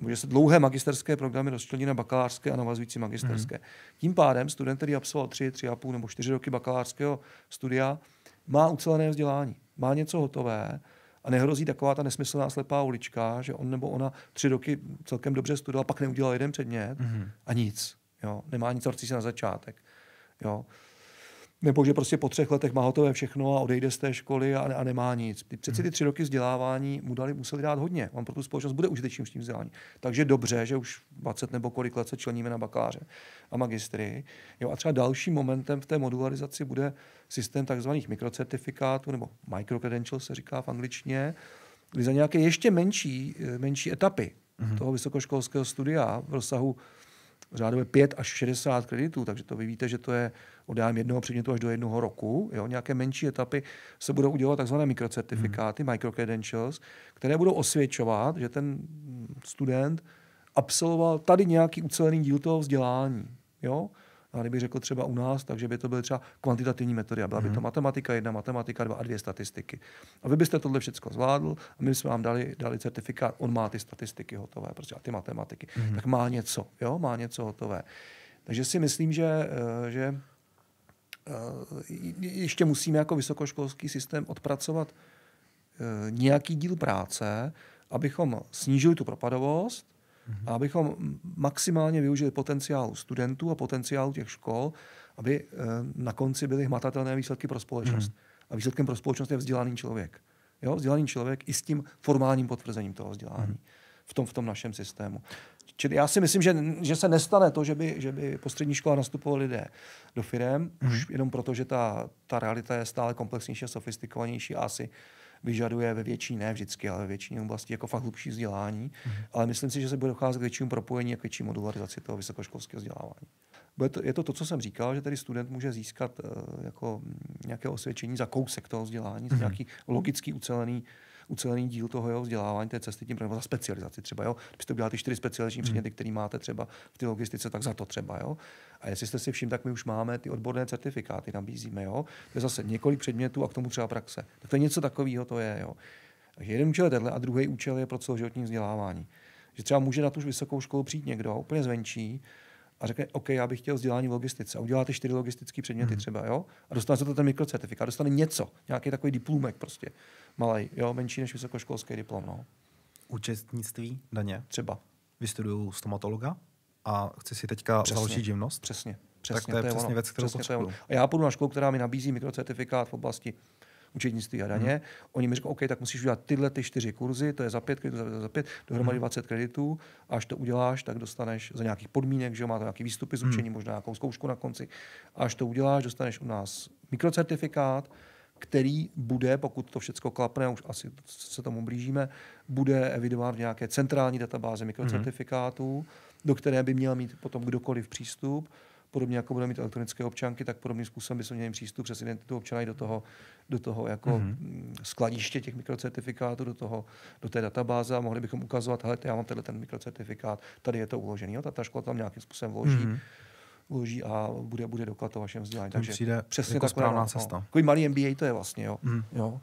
že se dlouhé magisterské programy rozčlenily na bakalářské a navazující magisterské. Tím pádem student, který absolvoval 3,5 nebo 4 roky bakalářského studia, má ucelené vzdělání. Má něco hotové a nehrozí taková ta nesmyslná slepá ulička, že on nebo ona 3 roky celkem dobře studoval, pak neudělal jeden předmět a nic. Jo. Nemá nic, vrací se na začátek. Jo. Nebo že prostě po 3 letech má hotové všechno a odejde z té školy a nemá nic. Přeci ty 3 roky vzdělávání museli dát hodně. On pro tu společnost bude užitečným s tím vzděláním. Takže dobře, že už 20 nebo kolik let se členíme na bakaláře a magistry. Jo, a třeba dalším momentem v té modularizaci bude systém takzvaných mikrocertifikátů nebo microcredentials se říká v angličtině, kdy za nějaké ještě menší etapy toho vysokoškolského studia v rozsahu řádově 5 až 60 kreditů, takže to vy víte, že to je od jednoho předmětu až do 1 roku. Jo? Nějaké menší etapy se budou udělat takzvané mikrocertifikáty, microcredentials, které budou osvědčovat, že ten student absolvoval tady nějaký ucelený díl toho vzdělání. Jo? A kdybych řekl třeba u nás, takže by to byly třeba kvantitativní metody. A byla by to matematika 1, matematika 2 a 2 statistiky. A vy byste tohle všechno zvládl a my jsme vám dali certifikát, on má ty statistiky hotové, prostě a ty matematiky. Tak má něco, jo? Má něco hotové. Takže si myslím, že ještě musíme jako vysokoškolský systém odpracovat nějaký díl práce, abychom snížili tu propadovost, a abychom maximálně využili potenciálu studentů a potenciálu těch škol, aby na konci byly hmatatelné výsledky pro společnost. A výsledkem pro společnost je vzdělaný člověk. Jo? Vzdělaný člověk i s tím formálním potvrzením toho vzdělání v tom našem systému. Čili já si myslím, že se nestane to, že by po střední škole nastupovali lidé do firem, už jenom proto, že ta realita je stále komplexnější a sofistikovanější a asi vyžaduje ve většině, ne vždycky, ale ve většině oblasti jako fakt hlubší vzdělání. Ale myslím si, že se bude docházet k většímu propojení a k větší modularizaci toho vysokoškolského vzdělávání. Je to, co jsem říkal, že tady student může získat jako nějaké osvědčení za kousek toho vzdělání, za nějaký logický ucelený díl toho jeho vzdělávání, té cesty tím za specializaci třeba. Jo? Kdybyste udělali ty 4 specializační předměty, které máte třeba v té logistice, tak za to třeba. Jo? A jestli jste si všimli, tak my už máme ty odborné certifikáty, nabízíme. Jo? To je zase několik předmětů a k tomu třeba praxe. Tak to je něco takového, to je. Jo? Takže jeden účel je tenhle a druhý účel je pro celoživotní vzdělávání. Že třeba může na tu vysokou školu přijít někdo úplně zvenčí a řekne, OK, já bych chtěl vzdělání v logistice. A uděláte 4 logistické předměty třeba, jo? A dostane se to ten mikrocertifikát, dostane něco, nějaký takový diplomek prostě, malej, jo, menší než vysokoškolský diplom, no. účetnictví daně. Třeba. Vystuduju stomatologa a chci si teďka založit živnost. Přesně. Tak to je přesně věc, kterou potřebuju. A já půjdu na školu, která mi nabízí mikrocertifikát v oblasti účetnictví a daně. Oni mi řeknou, OK, tak musíš udělat tyhle 4 kurzy, to je za 5 kreditů, za 5, dohromady 20 kreditů. A až to uděláš, tak dostaneš za nějakých podmínek, že má to nějaký výstupy z učení, možná nějakou zkoušku na konci. A až to uděláš, dostaneš u nás mikrocertifikát, který bude, pokud to všechno klapne, už asi se tomu blížíme, bude evidovat v nějaké centrální databáze mikrocertifikátů, do které by měl mít potom kdokoliv přístup. Podobně jako bude mít elektronické občanky, tak podobným způsobem by se měl přístup přes identitu občana i do toho jako skladiště těch mikrocertifikátů, do té databáze a mohli bychom ukazovat, hele, já mám ten mikrocertifikát, tady je to uložený. Jo? Ta škola tam nějakým způsobem vloží a bude doklad o vašem vzdělání. Takže přesně jako správná cesta. Takový malý MBA to je vlastně. Jo? Jo.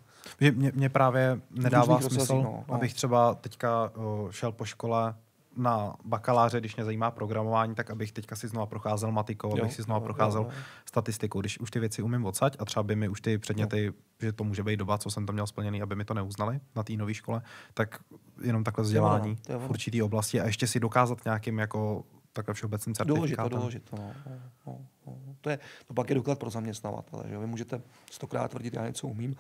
Mě právě nedává smysl, abych třeba teďka šel po škole na bakaláře, když mě zajímá programování, tak abych teďka si znova procházel matikou, abych si znova procházel statistikou. Když už ty věci umím odsaď a třeba by mi už ty předměty, že to může být doba, co jsem tam měl splněný, aby mi to neuznali na té nové škole, tak jenom takhle vzdělání v určitý oblasti a ještě si dokázat nějakým jako takhle všeobecným certifikátem. Doložit to. To pak je doklad pro zaměstnavatele. Že? Vy můžete 100krát tvrdit, já něco umím,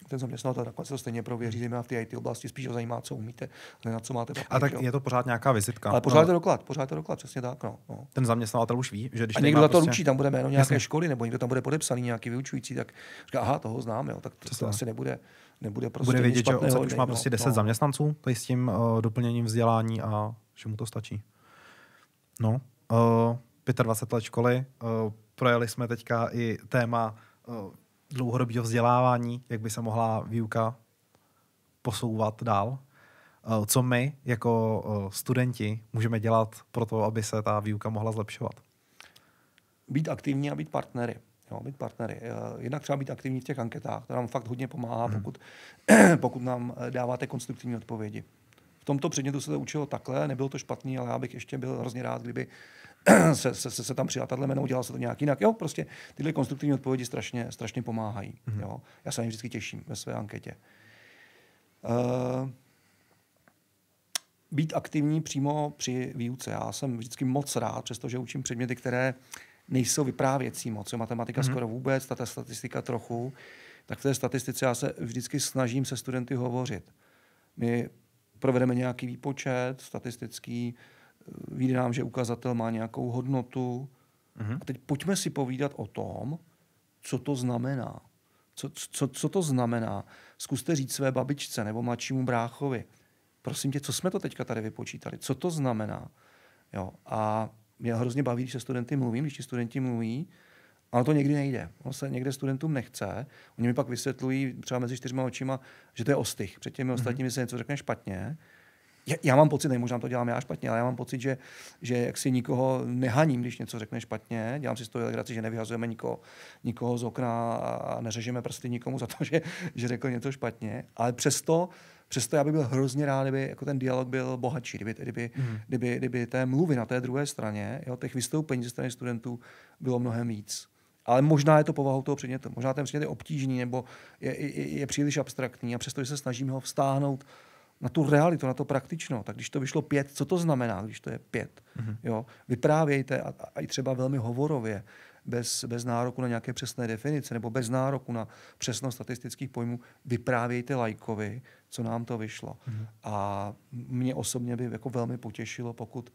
ten zaměstnatel nakonec to stejně prověří, zejména v té IT oblasti, spíš ho zajímá, co umíte, ne na co máte papír. A tak je to pořád nějaká vizitka. Ale pořád je to doklad, přesně tak. No. Ten zaměstnavatel už ví, že když a někdo za to ručí, tam bude jméno nějaké školy, nebo někdo tam bude podepsaný, nějaký vyučující, tak říká, aha, toho znám, jo, tak to asi nebude prostě bude vědět, že už má prostě 10 zaměstnanců, tady s tím doplněním vzdělání a že mu to stačí. 25 let školy, projeli jsme teďka i téma dlouhodobého vzdělávání, jak by se mohla výuka posouvat dál. Co my jako studenti můžeme dělat pro to, aby se ta výuka mohla zlepšovat? Být aktivní a být partnery. Být partnery. Jednak třeba být aktivní v těch anketách, to nám fakt hodně pomáhá, pokud nám dáváte konstruktivní odpovědi. V tomto předmětu se to učilo takhle, nebylo to špatný, ale já bych ještě byl hrozně rád, kdyby se tam přijala tato jméno, udělal se to nějak jinak. Jo, prostě tyhle konstruktivní odpovědi strašně pomáhají. Jo. Já se na ně vždycky těším ve své anketě. Být aktivní přímo při výuce. Já jsem vždycky moc rád, přestože učím předměty, které nejsou vyprávěcí moc. Matematika skoro vůbec, ta statistika trochu. Tak v té statistice já se vždycky snažím se studenty hovořit. My provedeme nějaký výpočet statistický, vyjde nám, že ukazatel má nějakou hodnotu. A teď pojďme si povídat o tom, co to znamená. Co to znamená? Zkuste říct své babičce nebo mladšímu bráchovi. Prosím tě, co jsme to teďka tady vypočítali? Co to znamená? Jo. A mě hrozně baví, když se studenty mluvím, když ti studenti mluví, ale to někdy nejde. Ono se někde studentům nechce. Oni mi pak vysvětlují třeba mezi 4 očima, že to je ostych. Před těmi ostatními se něco řekne špatně. Já mám pocit, možná to dělám já špatně, ale já mám pocit, že jak si nikoho nehaním, když něco řekne špatně. Dělám si z toho legraci, že nevyhazujeme nikoho z okna a neřežeme prsty nikomu za to, že řekl něco špatně. Ale přesto já bych byl hrozně rád, kdyby jako ten dialog byl bohatší, kdyby té mluvy na té druhé straně, těch vystoupení ze strany studentů bylo mnohem víc. Ale možná je to povahou toho předmětu. Možná ten předmět je obtížný nebo je příliš abstraktní a přesto, že se snažíme ho vztáhnout na tu realitu, na to praktično. Tak když to vyšlo 5, co to znamená, když to je 5? Jo? Vyprávějte a i třeba velmi hovorově, bez nároku na nějaké přesné definice nebo bez nároku na přesnost statistických pojmů, vyprávějte laikovi, co nám to vyšlo. A mě osobně by jako velmi potěšilo, pokud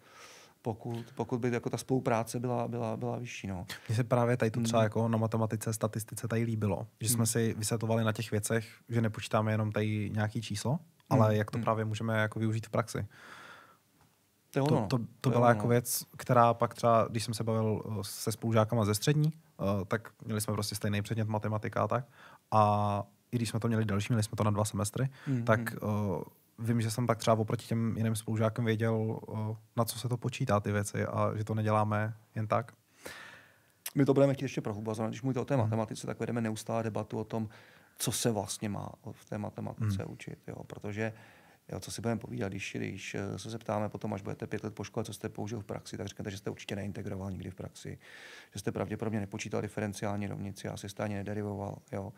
by jako ta spolupráce byla vyšší. No. Mně se právě tady to třeba jako na matematice, statistice tady líbilo, že jsme si vysvětlovali na těch věcech, že nepočítáme jenom tady nějaký číslo, ale jak to právě můžeme jako využít v praxi. To byla jako věc, která pak třeba, když jsem se bavil se spolužákama ze střední, tak měli jsme prostě stejný předmět matematika a tak. A i když jsme to měli další, měli jsme to na 2 semestry, tak vím, že jsem tak třeba oproti těm jiným spolužákům věděl, na co se to počítá ty věci a že to neděláme jen tak. My to budeme chtít ještě prohlubat. Když mluvíte o té matematice, tak vedeme neustále debatu o tom, co se vlastně má v té matematice učit. Jo? Protože co si budeme povídat, když se zeptáme potom, až budete 5 let po škole, co jste použil v praxi, tak řeknete, že jste určitě neintegroval nikdy v praxi, že jste pravděpodobně nepočítal diferenciální rovnici, asi jste ani nederivoval. Jo?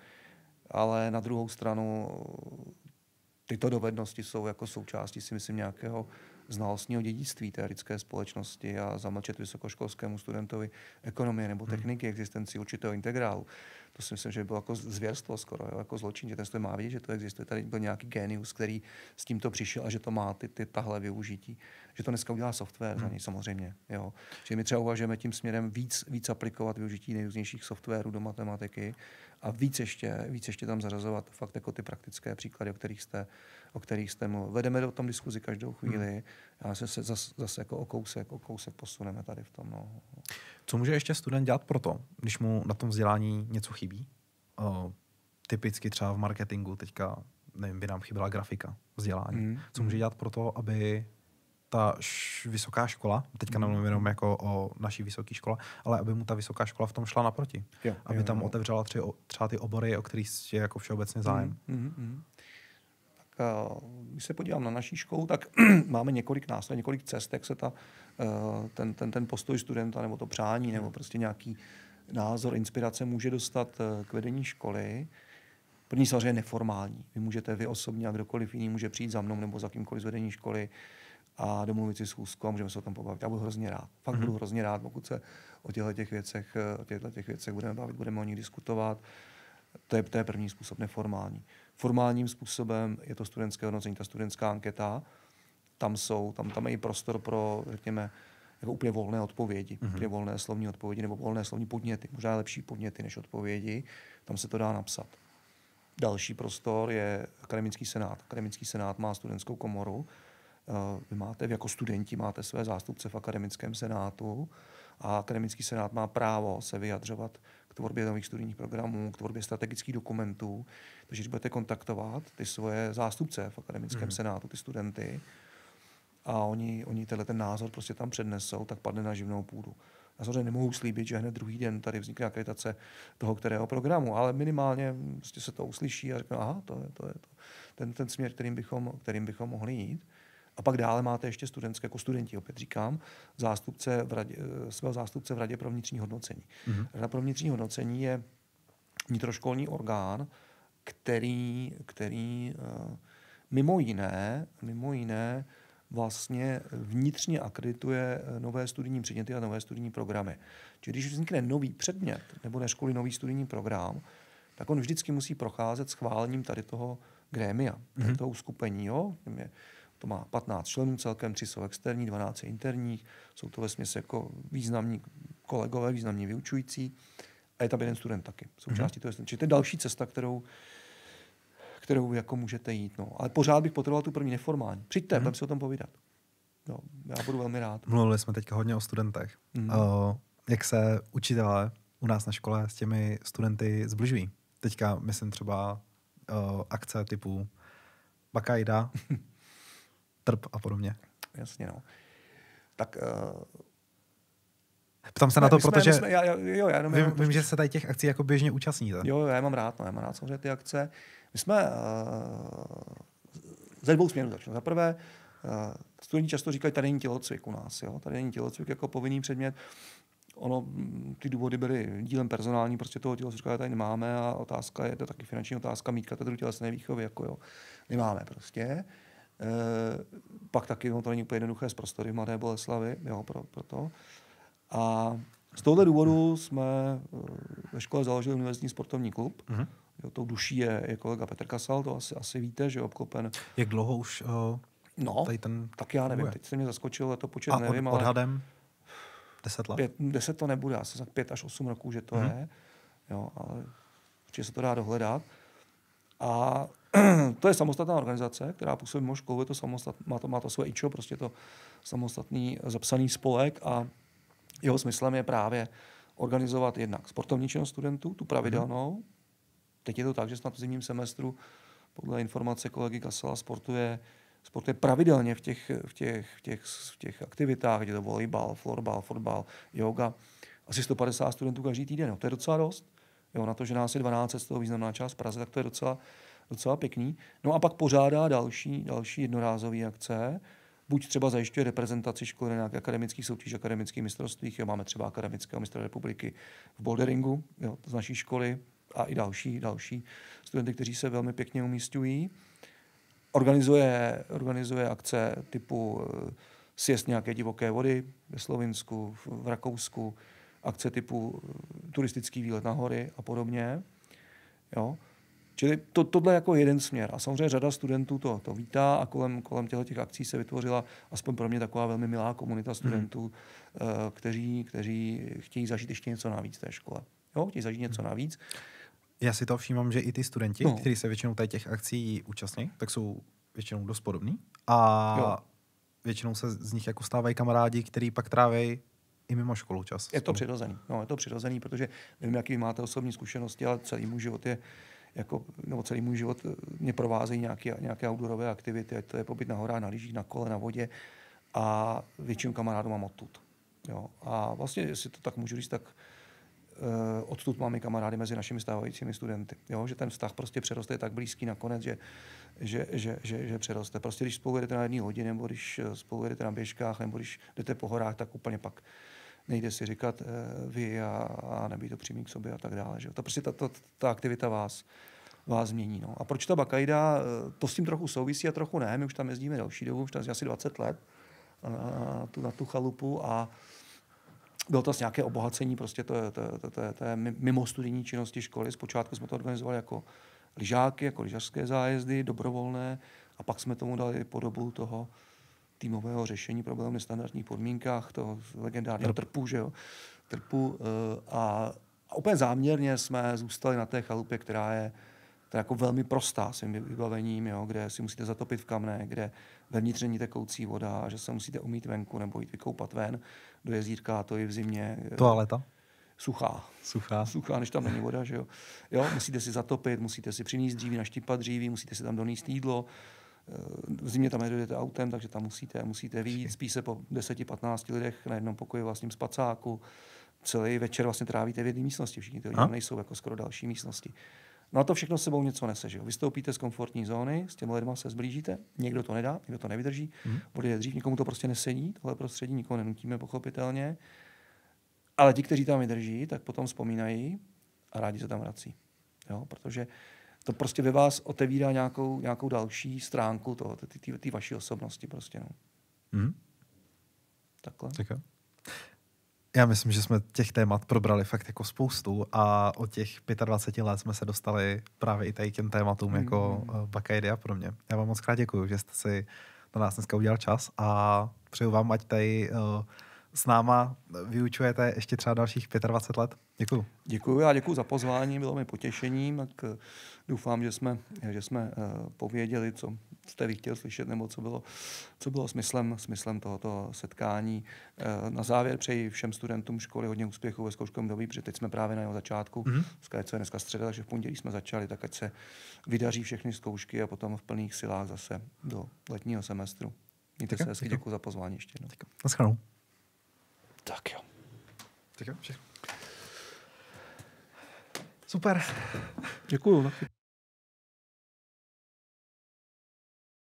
Ale na druhou stranu tyto dovednosti jsou jako součástí, si myslím, nějakého znalostního dědictví té lidské společnosti a zamlčet vysokoškolskému studentovi ekonomie nebo techniky existenci určitého integrálu. To si myslím, že by bylo jako zvěrstvo skoro, jo, jako zločin, že ten student má vidět, že to existuje. Tady byl nějaký génius, který s tímto přišel a že to má tahle využití. Že to dneska udělá software za něj samozřejmě. Jo. Že my třeba uvažujeme tím směrem víc aplikovat využití nejrůznějších softwarů do matematiky a víc ještě tam zařazovat fakt jako ty praktické příklady, o kterých jste mluvil. Vedeme o tom diskuzi každou chvíli. Já se zase jako o kousek posuneme tady v tom. No. Co může ještě student dělat proto, když mu na tom vzdělání něco chybí? Typicky třeba v marketingu teďka, nevím, by nám chyběla grafika vzdělání. Co může dělat proto, aby ta vysoká škola, teďka nemluvím jenom jako o naší vysoké škole, ale aby mu ta vysoká škola v tom šla naproti. Aby tam otevřela třeba ty obory, o kterých je jako všeobecně zájem. Když se podívám na naší školu, tak máme několik nástrojů, několik cest, jak se ten postoj studenta nebo to přání nebo prostě nějaký názor, inspirace může dostat k vedení školy. První samozřejmě neformální. Vy osobně a kdokoliv jiný může přijít za mnou nebo za kýmkoliv z vedení školy a domluvit si schůzku a můžeme se o tom pobavit. Já budu hrozně rád. Fakt budu hrozně rád, pokud se o těchto věcech budeme bavit, budeme o nich diskutovat. To je první způsob, neformální. Formálním způsobem je to studentské hodnocení, ta studentská anketa. Tam je i prostor pro, řekněme, jako úplně volné odpovědi, úplně volné slovní odpovědi nebo volné slovní podněty. Možná lepší podněty než odpovědi. Tam se to dá napsat. Další prostor je akademický senát. Akademický senát má studentskou komoru. Vy jako studenti máte své zástupce v akademickém senátu a akademický senát má právo se vyjadřovat k tvorbě nových studijních programů, k tvorbě strategických dokumentů. Takže když budete kontaktovat ty svoje zástupce v akademickém senátu, ty studenty, a oni ten názor prostě tam přednesou, tak padne na živnou půdu. Já samozřejmě nemohu slíbit, že hned druhý den tady vznikne akreditace toho kterého programu, ale minimálně prostě se to uslyší a řekne, aha, to je to. Ten směr, kterým bychom mohli jít. A pak dále máte ještě jako studenti, opět říkám, svého zástupce v Radě pro vnitřní hodnocení. Rada pro vnitřní hodnocení je vnitroškolní orgán, který mimo jiné vlastně vnitřně akredituje nové studijní předměty a nové studijní programy. Čili když vznikne nový předmět nebo na školy nový studijní program, tak on vždycky musí procházet schválením tady toho grémia, tady toho uskupení. Jo? To má 15 členů celkem, 3 jsou externí, 12 interních, jsou to vesměs jako významní kolegové, významní vyučující a je tam jeden student taky. Součástí toho. Čili to je další cesta, kterou jako můžete jít. No. Ale pořád bych potřeboval tu první neformální. Přijďte, tam si o tom povídat. No, já budu velmi rád. Mluvili jsme teďka hodně o studentech. Jak se učitelé u nás na škole s těmi studenty zbližují? Teďka myslím třeba akce typu Bakajda, Trp a podobně. Jasně, no. Tak ptám se na to, protože vím, že se tady těch akcí jako běžně účastníte. Jo, já mám rád samozřejmě ty akce. My jsme ze dvou směrů začali. Za prvé, studenti často říkají, tady není tělocvik u nás. Jo? Tady není tělocvik jako povinný předmět. Ty důvody byly dílem personální, prostě toho tělocvika tady nemáme a otázka je to taky finanční otázka, mít katedru tělesné výchovy, jako jo, nemáme prostě. Pak taky to není úplně jednoduché z prostory v Mladé Boleslavi, jo, pro. A z tohoto důvodu jsme ve škole založili univerzitní sportovní klub. Jo, tou duší je kolega Petr Kasal, to asi víte, že je obklopen. Jak dlouho už tady ten... Tak já nevím, teď se mě zaskočil, to počet nevím, ale... odhadem 10 let? 10 to nebude, asi tak 5 až 8 roků, že to je. Jo, ale určitě se to dá dohledat. A to je samostatná organizace, která působí mimo školu, je to má to své IČO, prostě to samostatný zapsaný spolek a jeho smyslem je právě organizovat jednak sportovní činnost studentů, tu pravidelnou. Teď je to tak, že snad v zimním semestru podle informace kolegy Kasala sportuje pravidelně v těch aktivitách, je to volejbal, florbal, fotbal, yoga. Asi 150 studentů každý týden. No, to je docela dost. Jo, na to, že nás je 12, z toho významná část Praze, tak to je docela pěkný. No a pak pořádá další jednorázové akce. Buď třeba zajišťuje reprezentaci školy na nějaké akademických soutěžích, akademických mistrovstvích. Jo, máme třeba akademického mistra republiky v boulderingu, jo, z naší školy a i další studenty, kteří se velmi pěkně umísťují. organizuje akce typu sjezd nějaké divoké vody ve Slovinsku, v Rakousku, akce typu turistický výlet na hory a podobně. Jo. Čili tohle je jako jeden směr. A samozřejmě řada studentů to vítá a kolem těch akcí se vytvořila aspoň pro mě taková velmi milá komunita studentů, kteří chtějí zažít ještě něco navíc v té škole. Jo, chtějí zažít něco navíc. Já si to všímám, že i ty studenti, kteří se většinou těch akcí účastní, tak jsou většinou dost podobní. A většinou se z nich jako stávají kamarádi, který pak tráví i mimo školu čas. Je to přirozený. No, je to přirozený, protože nevím, jaký máte osobní zkušenosti, ale celý můj život celý můj život mě provázejí nějaké outdoorové aktivity, ať to je pobyt na horách, na lyžích, na kole, na vodě a většinu kamarádů mám odtud. Jo. A vlastně, jestli to tak můžu říct, tak odtud máme i kamarády mezi našimi stávajícími studenty. Jo. Že ten vztah prostě přeroste tak blízký nakonec, že přeroste. Prostě když spolu jedete na jedné lodi, nebo když spolu jedete na běžkách, nebo když jdete po horách, tak úplně pak nejde si říkat vy a nebýt to přímý k sobě a tak dále. Že? To prostě ta aktivita vás změní. No. A proč ta Bakaida? To s tím trochu souvisí a trochu ne. My už tam jezdíme další dobu, už tam asi 20 let na tu chalupu a bylo to nějaké obohacení, prostě to je mimo studijní činnosti školy. Zpočátku jsme to organizovali jako lyžáky, jako lyžařské zájezdy, dobrovolné a pak jsme tomu dali podobu toho týmového řešení problémů v nestandardních podmínkách, toho legendárního trpu, že jo? A úplně záměrně jsme zůstali na té chalupě, která je jako velmi prostá svým vybavením, jo? Kde si musíte zatopit v kamne, kde vevnitř není tekoucí voda a že se musíte umýt venku nebo jít vykoupat ven do jezírka, to i v zimě. Toaleta? Suchá, než tam není voda, že jo? Jo, musíte si zatopit, musíte si přinést dříví, naštípat dříví, musíte si tam donést jídlo. V zimě tam nedojdete autem, takže tam musíte vyjít, spí se po 10-15 lidech na jednom pokoji vlastním spacáku. Celý večer vlastně trávíte v jedné místnosti, všichni ty lidi nejsou jako skoro další místnosti. No a to všechno s sebou něco nese, že jo? Vystoupíte z komfortní zóny, s těmi lidmi se zblížíte, někdo to nedá, někdo to nevydrží, odjede dřív, někomu to prostě nesedí, tohle prostředí nikoho nenutíme pochopitelně, ale ti, kteří tam vydrží, tak potom vzpomínají a rádi se tam vrací, jo? Protože to prostě ve vás otevírá nějakou další stránku té vaší osobnosti prostě, no. Takhle. Já myslím, že jsme těch témat probrali fakt jako spoustu a od těch 25 let jsme se dostali právě i tady k těm tématům jako Bakaidy a pro mě. Já vám moc krát děkuju, že jste si na nás dneska udělal čas a přeju vám, ať tady s náma vyučujete ještě třeba dalších 25 let. Děkuju. Děkuju, já děkuju za pozvání, bylo mi potěšením, tak doufám, že jsme pověděli, co jste vy chtěl slyšet, nebo co bylo smyslem tohoto setkání. Na závěr přeji všem studentům školy hodně úspěchů ve zkouškovém dobí, protože teď jsme právě na jeho začátku. Co je dneska středa, takže v pondělí jsme začali, tak ať se vydaří všechny zkoušky a potom v plných silách zase do letního semestru. Mějte se hezky, děkuju za pozvání ještě jednou. Naschledanou. Tak jo. Tak jo, všechno. Super. Děkuju.